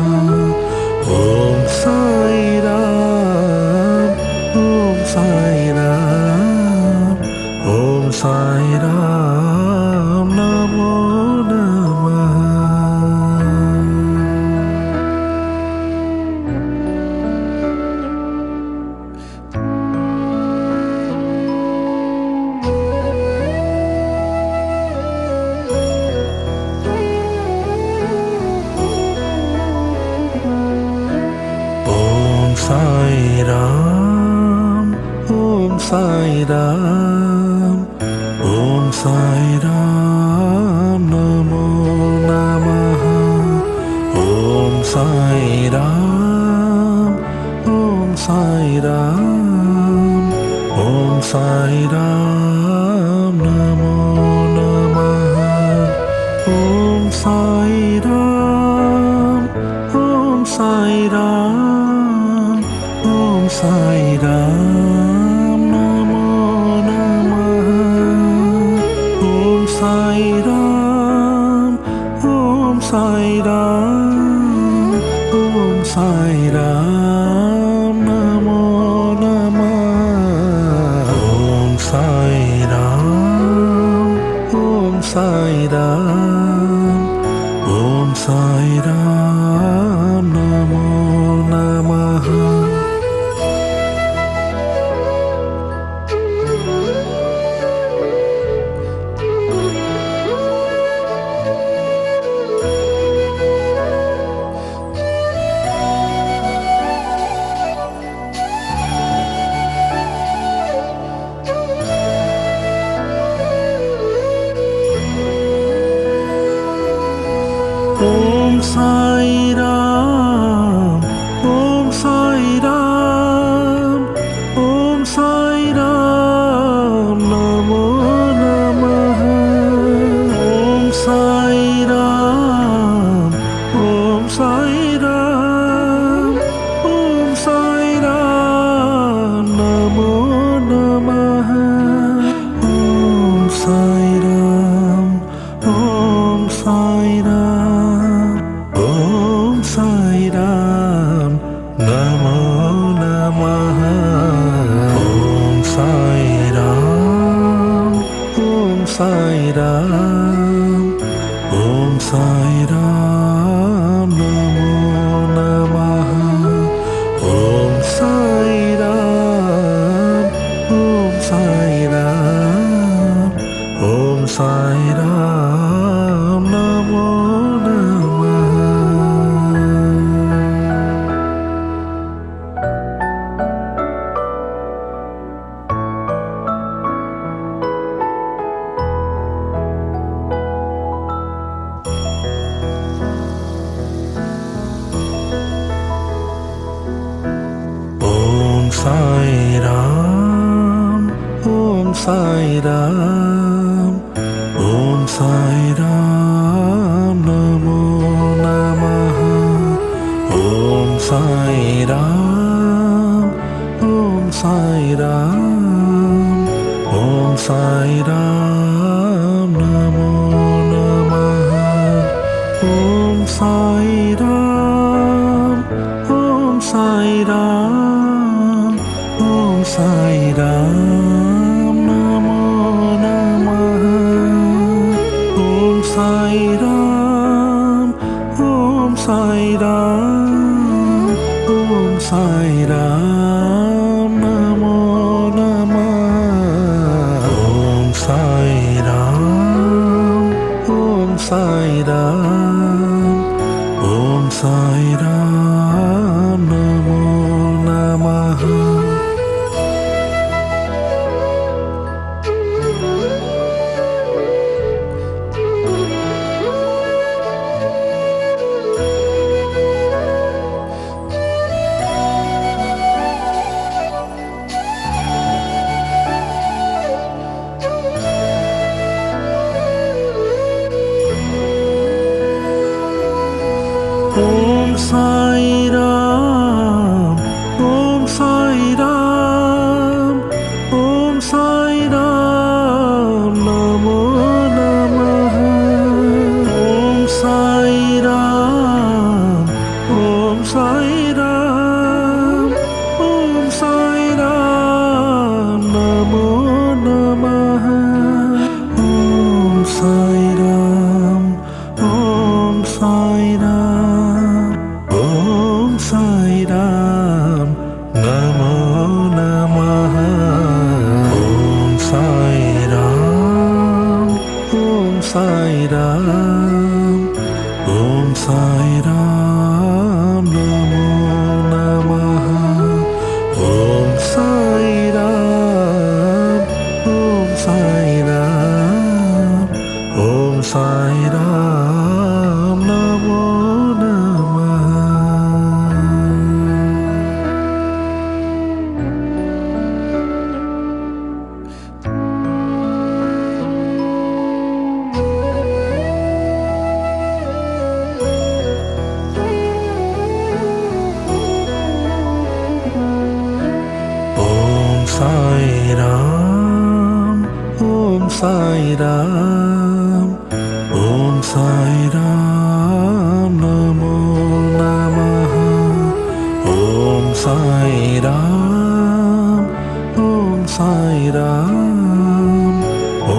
ओम साई राम, ओम साई राम, ओम साई राम, नमो नमः। ओम साई राम, ओम साई राम, ओम साई राम, नमो नमः। ओम साई राम, ओम साई राम, ओम साई राम, नमो नमः। ओम साई राम, ओम साई राम, ओम साई राम, नमो नमः। ओम साई राम, ओम साई राम, ओम साई राम, नमो नमः। ओम साई राम, ओम साई राम, ओम साई राम, नमो नमः। ओम साई राम, ओम साई राम, ओम साई राम, नमो नमः। ओम साई राम, ओम साई राम, ओम साई राम, नमो नमः। ओम साई राम, ओम साई राम, ओम साई राम, नमो नमः। ओम साई राम, ओम साई राम, ओम साई राम, नमो नमः। ओम साई राम, ओम साई राम, ओम साई राम, नमो नमः। ओम साई राम, ओम साई राम, ओम साई राम, नमो नमः। ओम साई राम, ओम साई राम, ओम साई राम, नमो नमः। ओम साई राम, ओम साई राम, ओम साई राम, नमो नमः। ओम साई राम, ओम साई राम, ओम साई राम, नमो नमः। ओम साई राम, ओम साई राम, ओम साई राम, नमो नमः। नमः। ॐ साई राम, ॐ साई राम, ॐ साई राम, नमो नमः। ॐ साई राम, ॐ साई राम, ॐ साई राम, नमो नमः। ॐ साई राम, ॐ साई राम, ॐ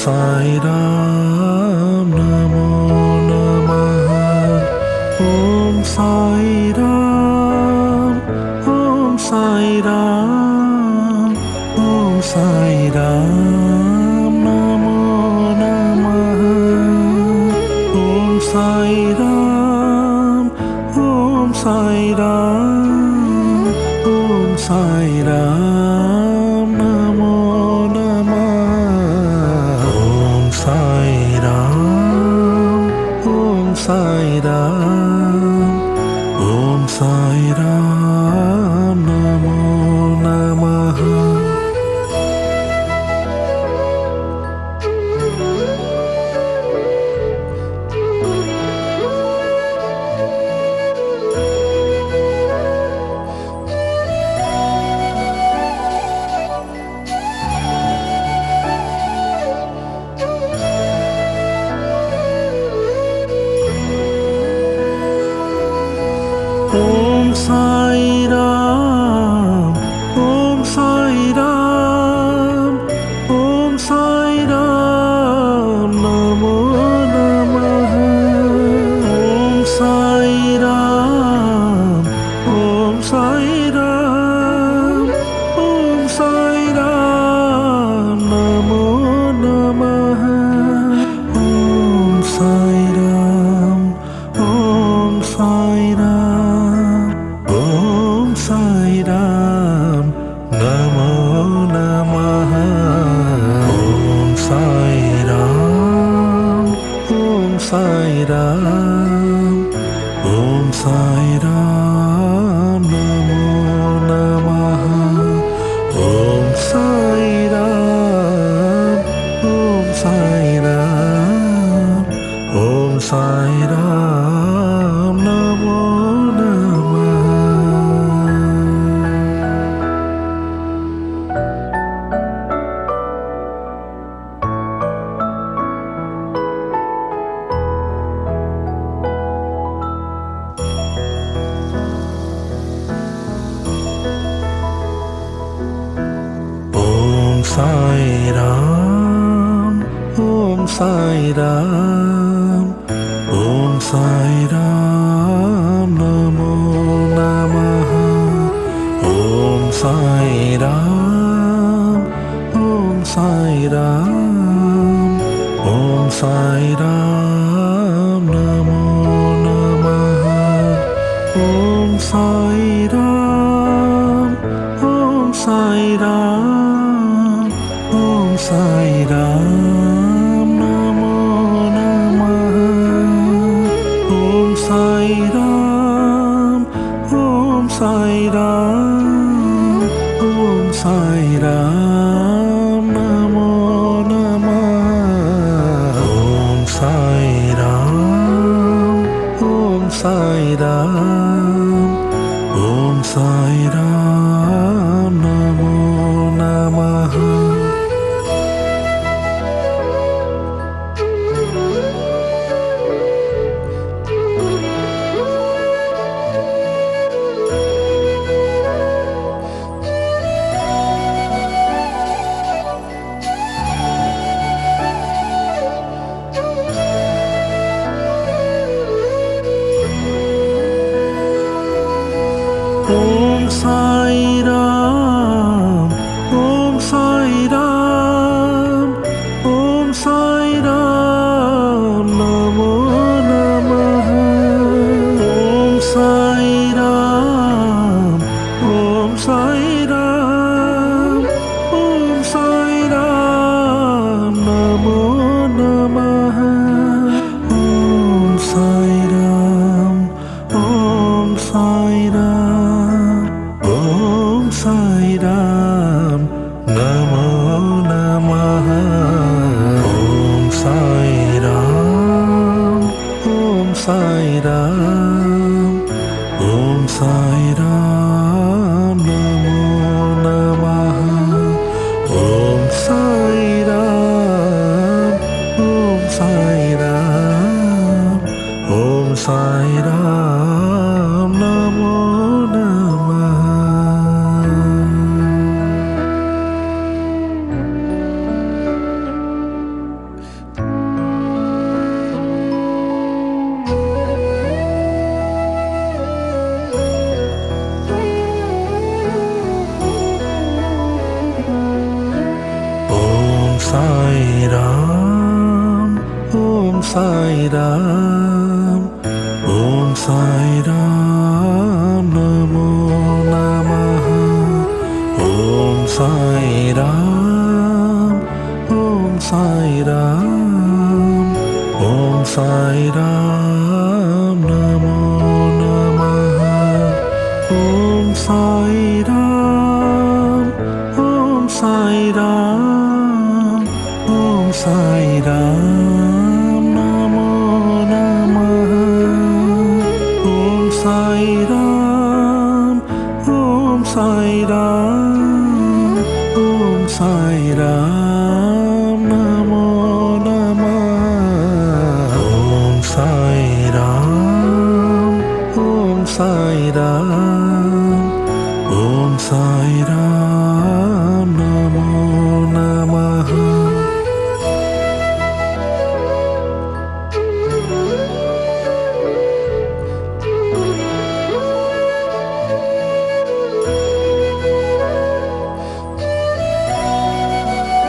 साई राम, नमो नमः। ॐ साई राम, ॐ साई राम, ॐ साई राम, नमो नमः। ॐ साई राम, ॐ साई राम, ॐ साई राम, नमो नमः। ॐ साई राम, ॐ साई राम, ॐ साई राम, नमो नमः। ॐ साई राम, ॐ साई राम, ॐ साई राम, नमो नमः। ॐ साई राम, ॐ साई राम, ॐ साई राम, नमो नमः। ॐ साई राम, ॐ साई राम, ॐ साई राम, नमो नमः। ॐ साई राम, ॐ साई राम, ॐ साई राम, नमो नमः। ॐ साई राम, ॐ साई राम, ॐ साई राम, नमो नमः। ॐ साई राम, ॐ साई राम, ॐ साई राम, नमो नमः। ॐ साई राम, ॐ साई राम, ॐ साई राम, नमो नमः। ॐ साई राम, ॐ साई राम, ॐ साई राम, नमो नमः। ॐ साई राम, ॐ साई राम, ॐ साई राम, नमो नमः। ॐ साई राम, ॐ साई राम, ॐ साई राम, नमो नमः। ॐ साई राम, ॐ साई राम, ॐ साई राम, नमो नमः। राम नमो नमः। ओम साई राम, ओम साई राम, ओम साई राम नमो नमः। ओम साई राम, ओम साई राम, ओम साई राम नमो नमः। ओम साई राम, ओम साई राम, ओम साई राम नमो नमः। ओम साई राम, ओम साई राम, ओम साई राम नमो नमः। ओम साई राम, ओम साई राम, ओम साई राम नमो नमः। ओम साई राम, ओम साई राम, ओम साई राम नमो नमः। ओम साई राम, ओम साई राम,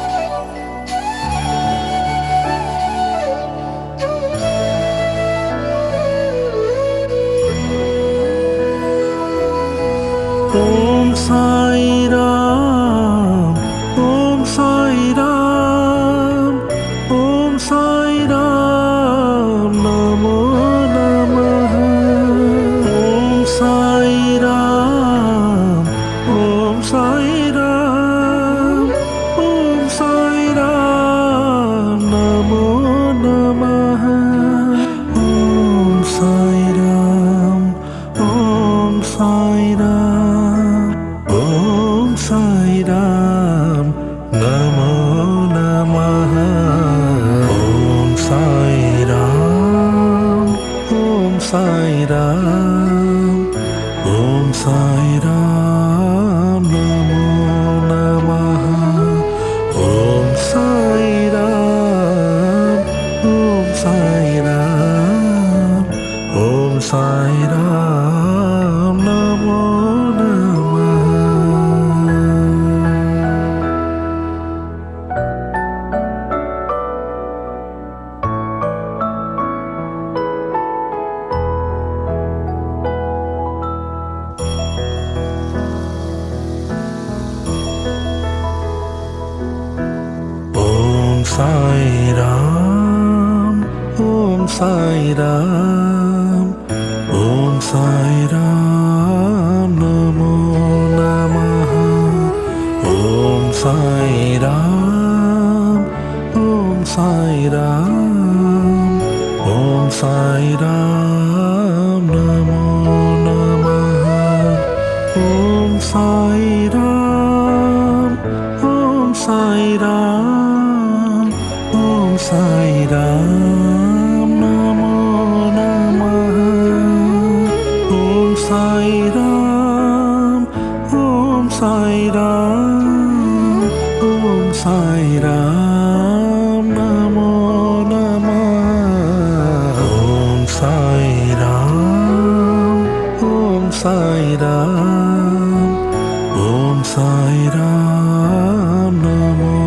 ओम साई राम नमो नमः। ओम साई राम, ओम साई राम, ओम साई राम नमो नमः। ओम साई राम, ओम साई राम, ओम साई राम नमो नमः। ओम साई राम, ओम साई राम, ओम साई राम नमो नमः। ओम साई राम, ओम साई राम, ओम साई राम नमो नमः। ओम साई राम, ओम साई राम, ओम साई राम नमो नमः। ओम साई राम, ओम साई राम, ओम साई राम नमो नमः। ओम साई राम, ओम साई राम, ओम साई राम नमो नमः। ओम साई राम, ओम साई राम, ओम साई राम नमो नमः। ओम साई राम, ओम साई राम, ओम साई राम नमो नमः। ओम साई राम, ओम साई राम, ओम साई राम नमो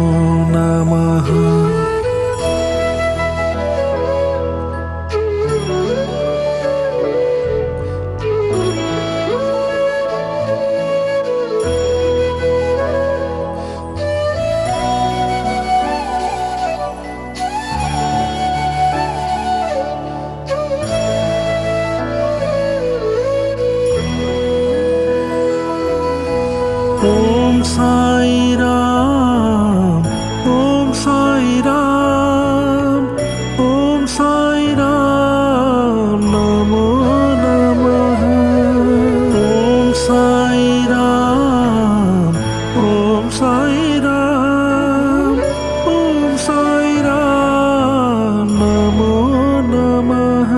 नमः। Oh साई राम, ओम साई राम, ओम साई राम, नमो नमः। ओम साई राम, ओम साई राम, ओम साई राम, नमो नमः।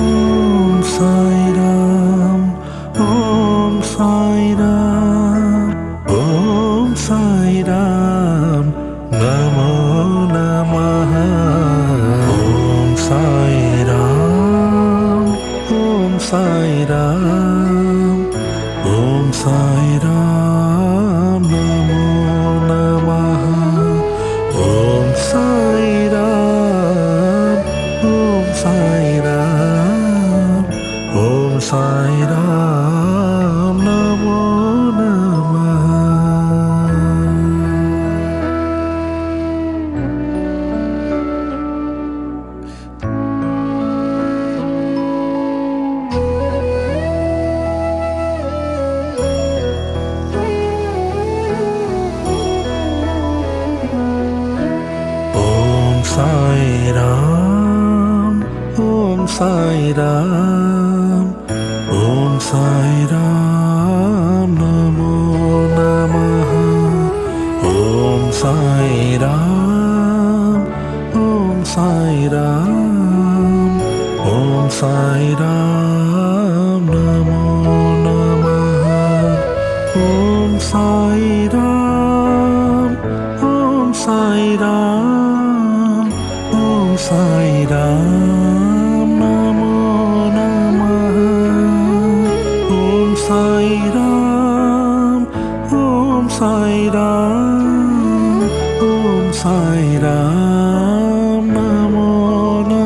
ओम साई राम, ओम साई राम, ओम साई राम, नमो नमः। ओम साई राम, ओम साई राम, ओम साई राम, नमो नमः। ओम साई राम, ओम साई राम, ओम साई राम, नमो नमः। ओम साई राम, ओम साई राम, ओम साई राम, नमो नमः। ओम साई राम, ओम साई राम, ओम साई राम, नमो नमः। ओम साई राम, ओम साई राम, ओम साई राम, नमो नमः। ओम साई राम, ओम साई राम, ओम साई राम, नमो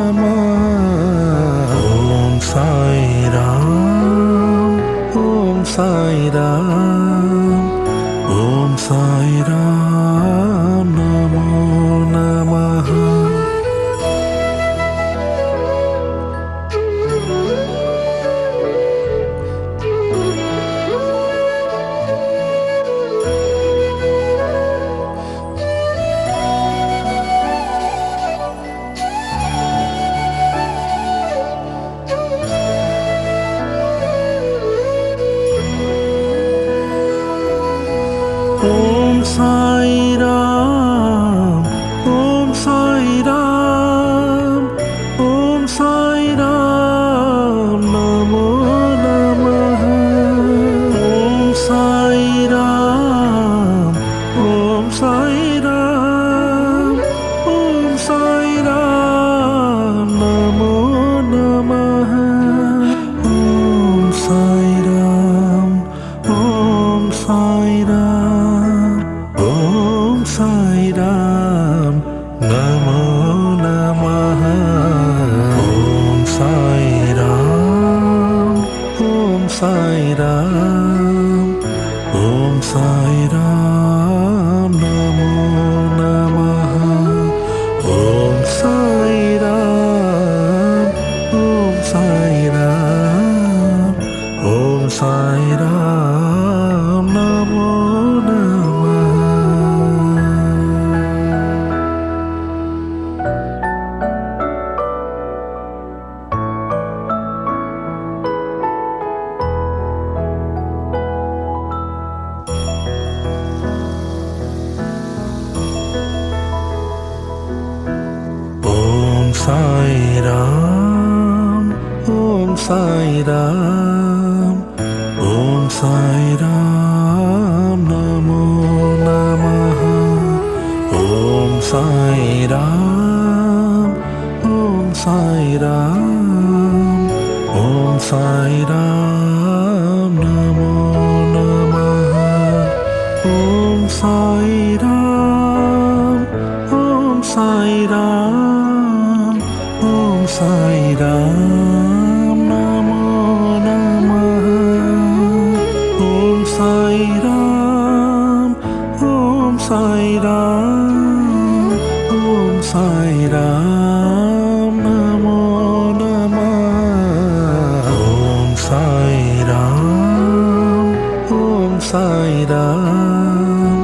नमः। ओम साई राम, ओम साई राम, ओम साई राम, नमो नमः। ओम साई राम, ओम साई राम, ओम साई राम, नमो नमः। ओम साई राम, ओम साई राम, ओम साई राम, नमो नमः। ओम साई राम, ओम साई राम, ओम साई राम, नमो नमः। ओम साई राम, ओम साई राम, ओम साई राम, नमो नमः। ओम साई राम, ओम साई राम, ओम साई राम, नमो नमः। ओम साई राम, ओम साई राम, ओम साई राम, नमो नमः। ओम साई राम, ओम साई राम, ओम साई राम, नमो नमः। ओम साई राम, ओम साई राम, ओम साई राम, नमो नमः। ओम साई राम, ओम साई राम, ओम साई राम, नमो नमः। ओम साई राम, ओम साई राम, राम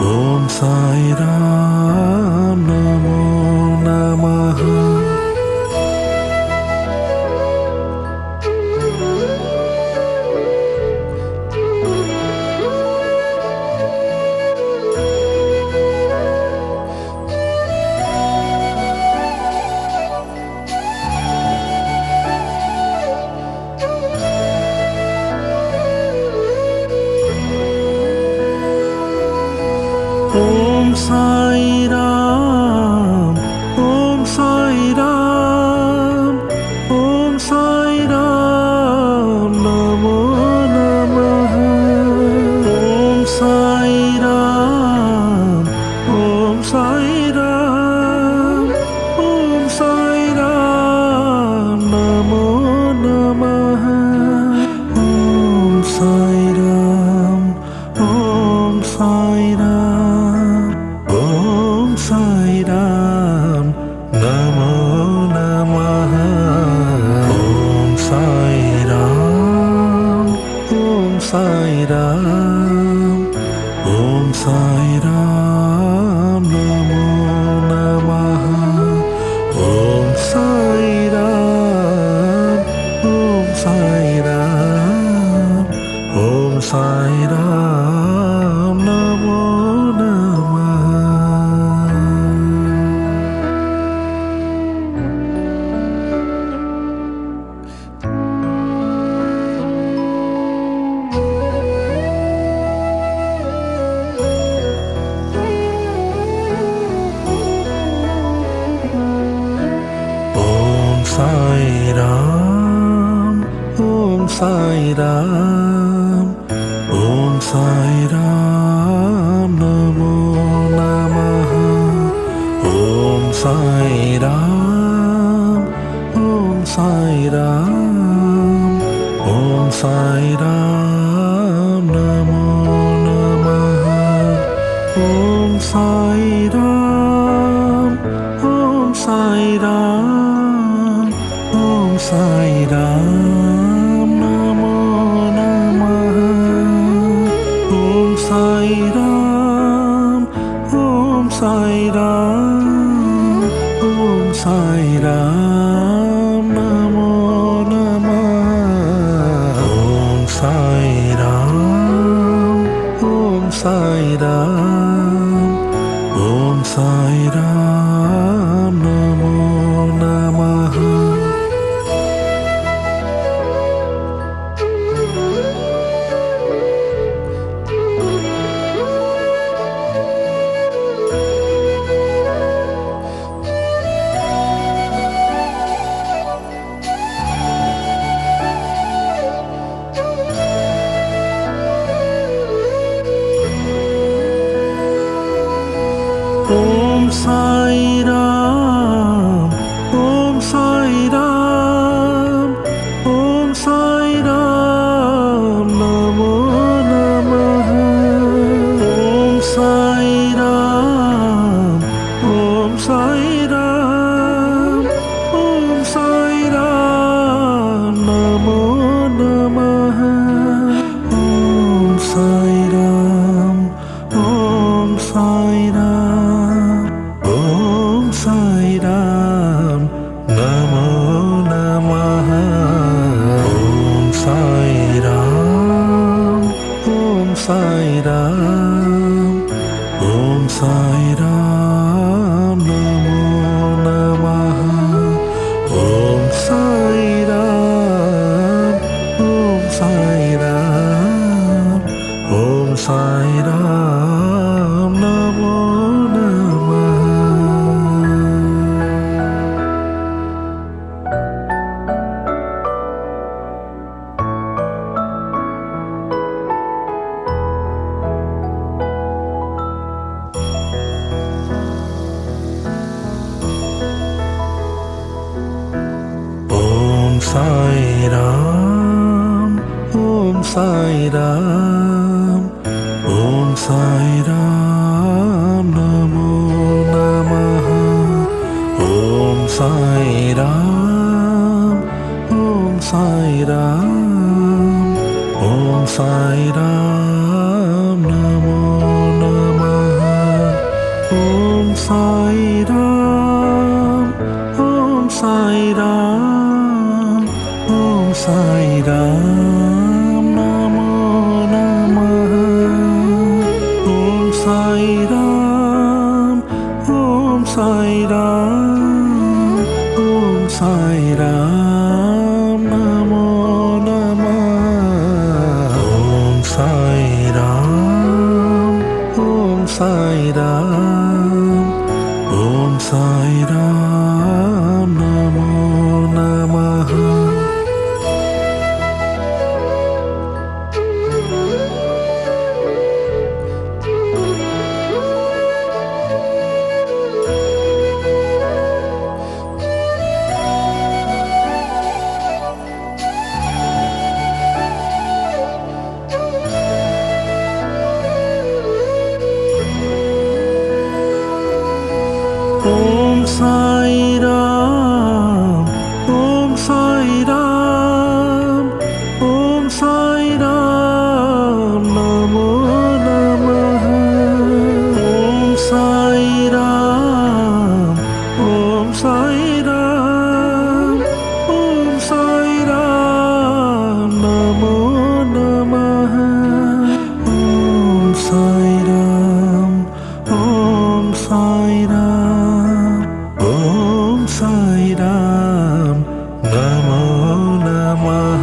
ओम साई राम नमो नमः। ओम साई राम ओम साई राम ओम साई राम नमो नमः। ओम साई राम ओम साई राम ओम साई राम नमो नमः। ओम साई राम ओम साई राम ओम साई राम नमो नमः। ओम साई राम ओम साई राम ओम साई राम नमो नमः। ओम साई राम ओम साई राम ओम साई राम नमो नमः। ओम साई राम ओम साई राम ओम साई राम नमो नमः। ओम साई राम ओम साई राम ओम साई राम नमो नमः। ओम साई राम ओम साई राम ओम साई राम नमो नमः। ओम साई राम ओम साई राम ओम साई राम नमो नमः। ओम साई राम ओम साई राम ओम साई राम नमो नमः। ओम साई राम ओम साई राम ओम साई राम नमो नमः। ओम साई राम ओम साई राम ओम साई राम नमो नमः। ओम साई राम ओम साई राम ओम साई राम नमो नमः। ओम साई राम ओम साई राम ओम साई राम नमो नमः। ओम साई राम ओम साई राम ओम साई राम नमो नमः। ओम साई राम ओम साई राम ओम साई राम नमो नमः। ओम साई राम ओम साई राम ओम साई राम नमो साई राम, ओम साई राम, ओम साई राम, नमो नमः। ओम साई राम, ओम साई राम, ओम साई राम, नमो नमः। ओम साई राम, ओम साई राम, ओम साई राम, नमो नमः। ओम साई राम, ओम साई राम, ओम साई राम, नमो नमः। ओम साई राम, ओम साई राम, ओम साई राम, नमो नमः।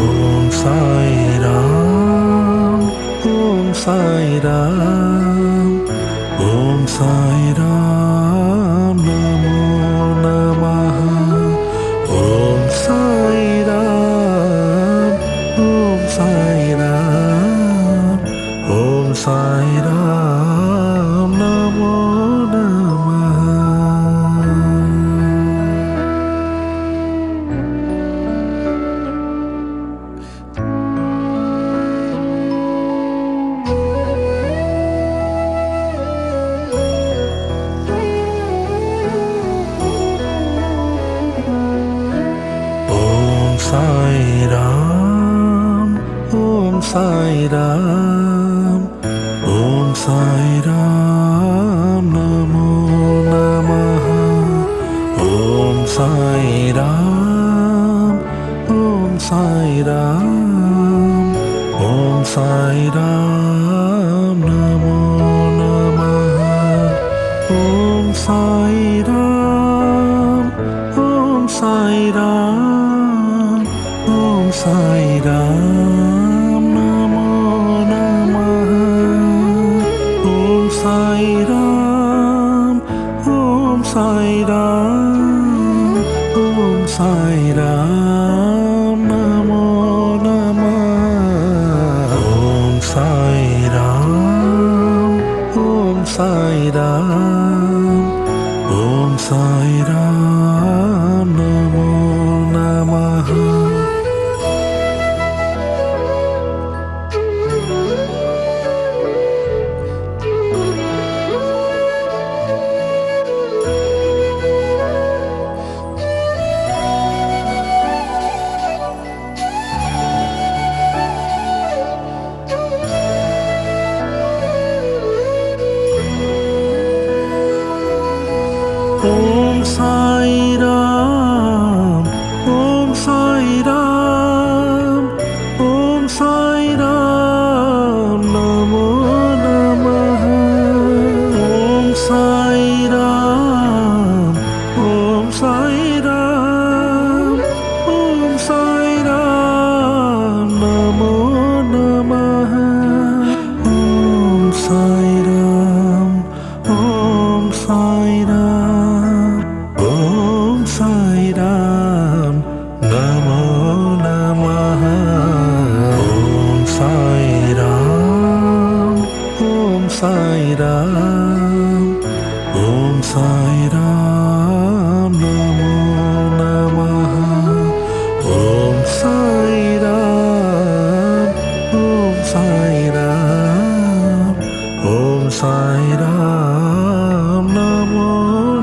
ओम साई राम, ओम साई राम, ओम साई राम, नमो नमः। ओम साई राम, ओम साई राम, ओम साई राम, नमो नमः। ओम साई राम, ओम साई राम, ओम साई राम, नमो नमः। ओम साई राम, ओम साई राम, ओम साई राम, नमो नमः। ओम साई राम, ओम साई राम, ओम साई राम, नमो नमः। ओम साई राम, ओम साई राम, ओम साई राम, नमो नमः। ओम साई राम, ओम साई राम, ओम साई राम, नमो नमः। ओम साई राम, ओम साई राम, ओम साई राम, नमो नमः। ओम साई राम, ओम साई राम, ओम साई राम, नमो नमः। ओम साई राम, ओम साई राम, ओम साई राम, नमो नमः। ओम साई राम, ओम साई राम, ओम साई राम, नमो नमः। ओम साई राम, ओम साई राम, ओम साई राम, नमो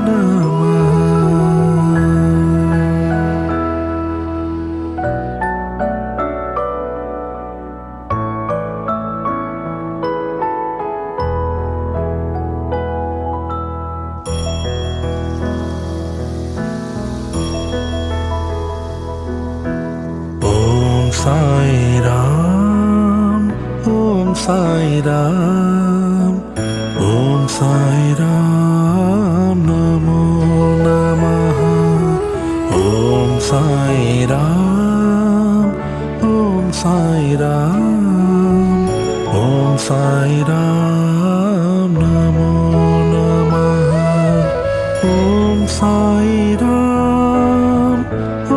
नमः। साई राम, ओम साई राम, ॐ साई राम नमो नमः ॐ साई राम ॐ साई राम ॐ साई राम नमो नमः ॐ साई राम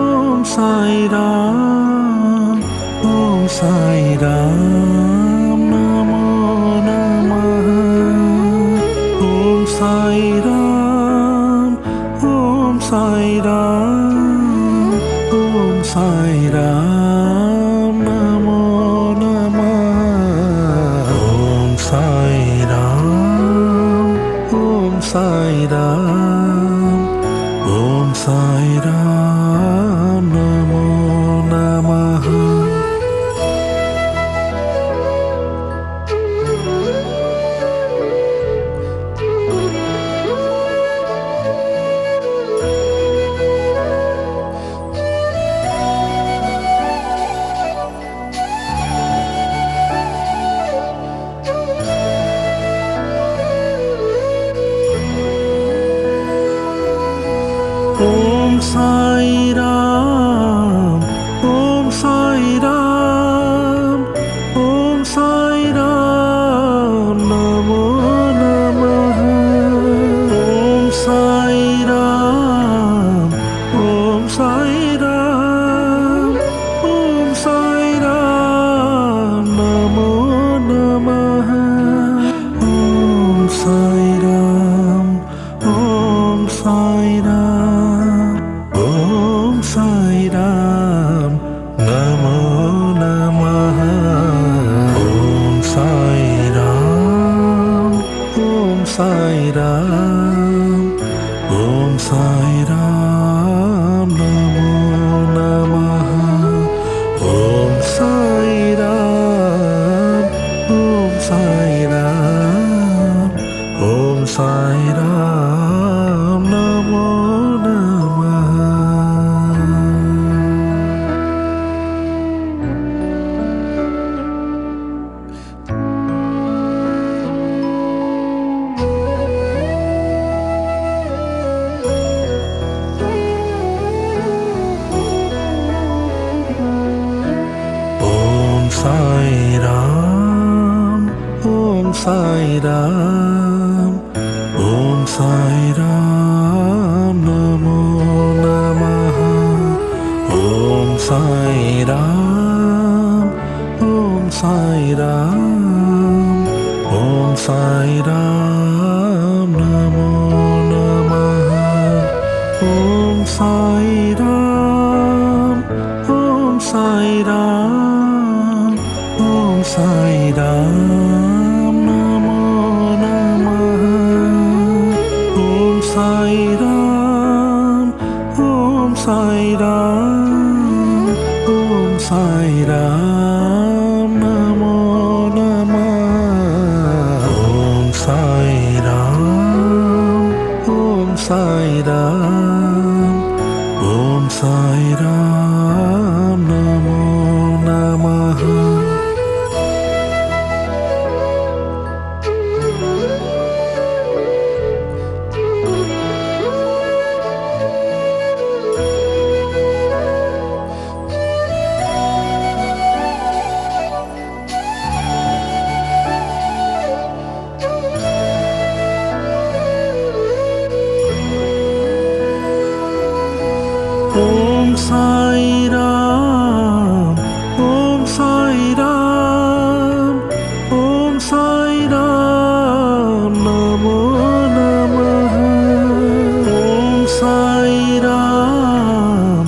ॐ साई राम ॐ साई राम नमो नमः ॐ साई राम ॐ साई राम ॐ साई राम नमो नमः ॐ साई राम ॐ साई राम ॐ साई राम नमो नमः ॐ साई राम ॐ साई राम ॐ साई राम नमो नमः ॐ साई राम ॐ साई राम ॐ साई राम नमो नमः ॐ साई राम ॐ साई राम ॐ साई राम नमो नमः ॐ साई राम ॐ साई राम ॐ साई राम नमो नमः ॐ साई राम ॐ साई राम ॐ साई राम नमो नमः ॐ साई राम ॐ साई राम ॐ साई राम नमो नमः ॐ साई राम ॐ साई राम ॐ साई राम नमो नमः ॐ साई राम ॐ साई राम ॐ साई राम नमो नमः ॐ साई राम ॐ साई राम ॐ साई राम नमो नमः ॐ साई राम ॐ साई राम ॐ साई राम नमो नमः ॐ साई राम ॐ साई राम ॐ साई राम नमो नमः ॐ साई राम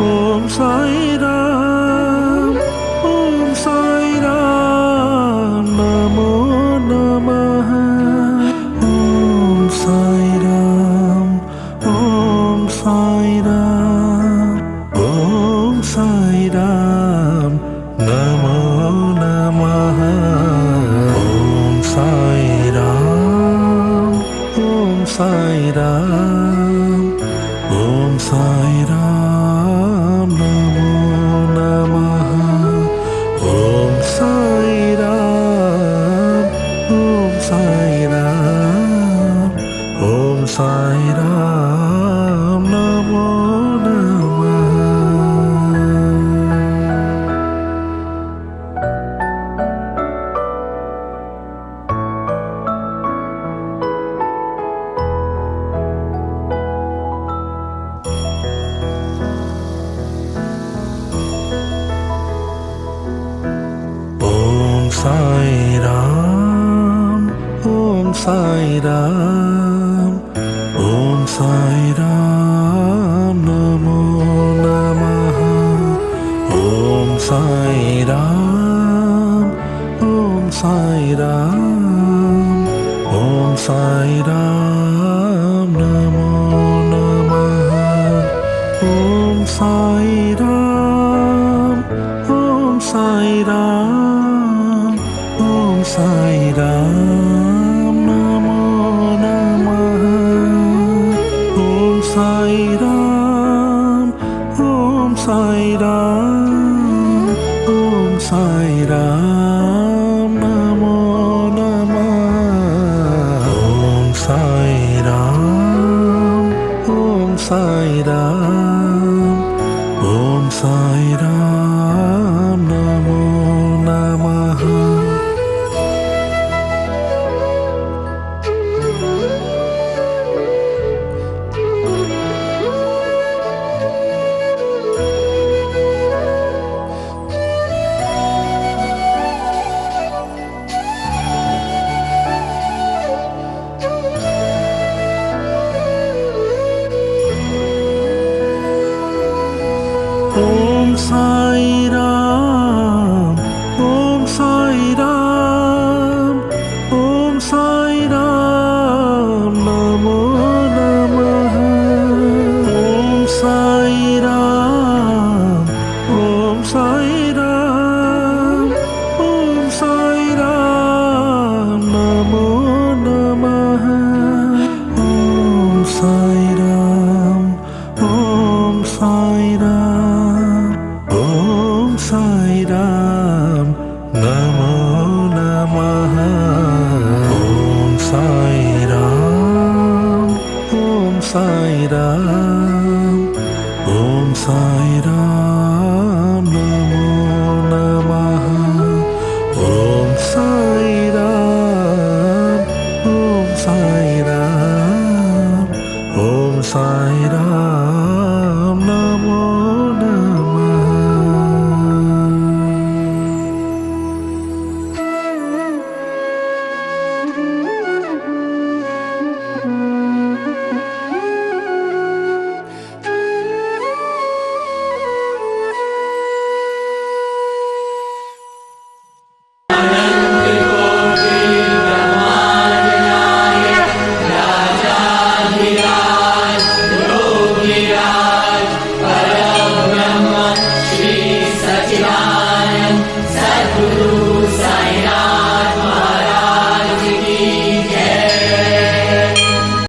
ॐ साई राम ॐ साई राम नमो नमः ॐ साई राम ॐ साई राम ॐ साई राम नमो नमः ॐ साई राम ॐ साई राम ॐ साई राम नमो नमः ॐ साई राम ॐ साई साई राम नमो नमः। ओम साई राम, ओम साई राम, ओम साई राम नमो नमः। ओम साई राम, ओम साई राम, ओम साई राम नमो नमः। ओम साई राम, ओम साई राम, ओम साई राम नमो नमः। ओम साई राम, ओम साई राम, ओम साई राम नमो नमः। ओम साई राम, ओम साई राम, ओम साई राम नमो नमः। ओम साई राम, ओम साई राम, ओम साई राम नमो नमः। ओम साई राम, ओम साई राम, ओम साई राम नमो नमः। ओम साई राम, ओम साई राम, ओम साई राम नमो नमः। ओम साई राम, ओम साई राम, ओम साई राम नमो नमः। ओम साई राम, ओम साई राम, ओम साई राम नमो नमः। सच्चिदानंद सद्गुरु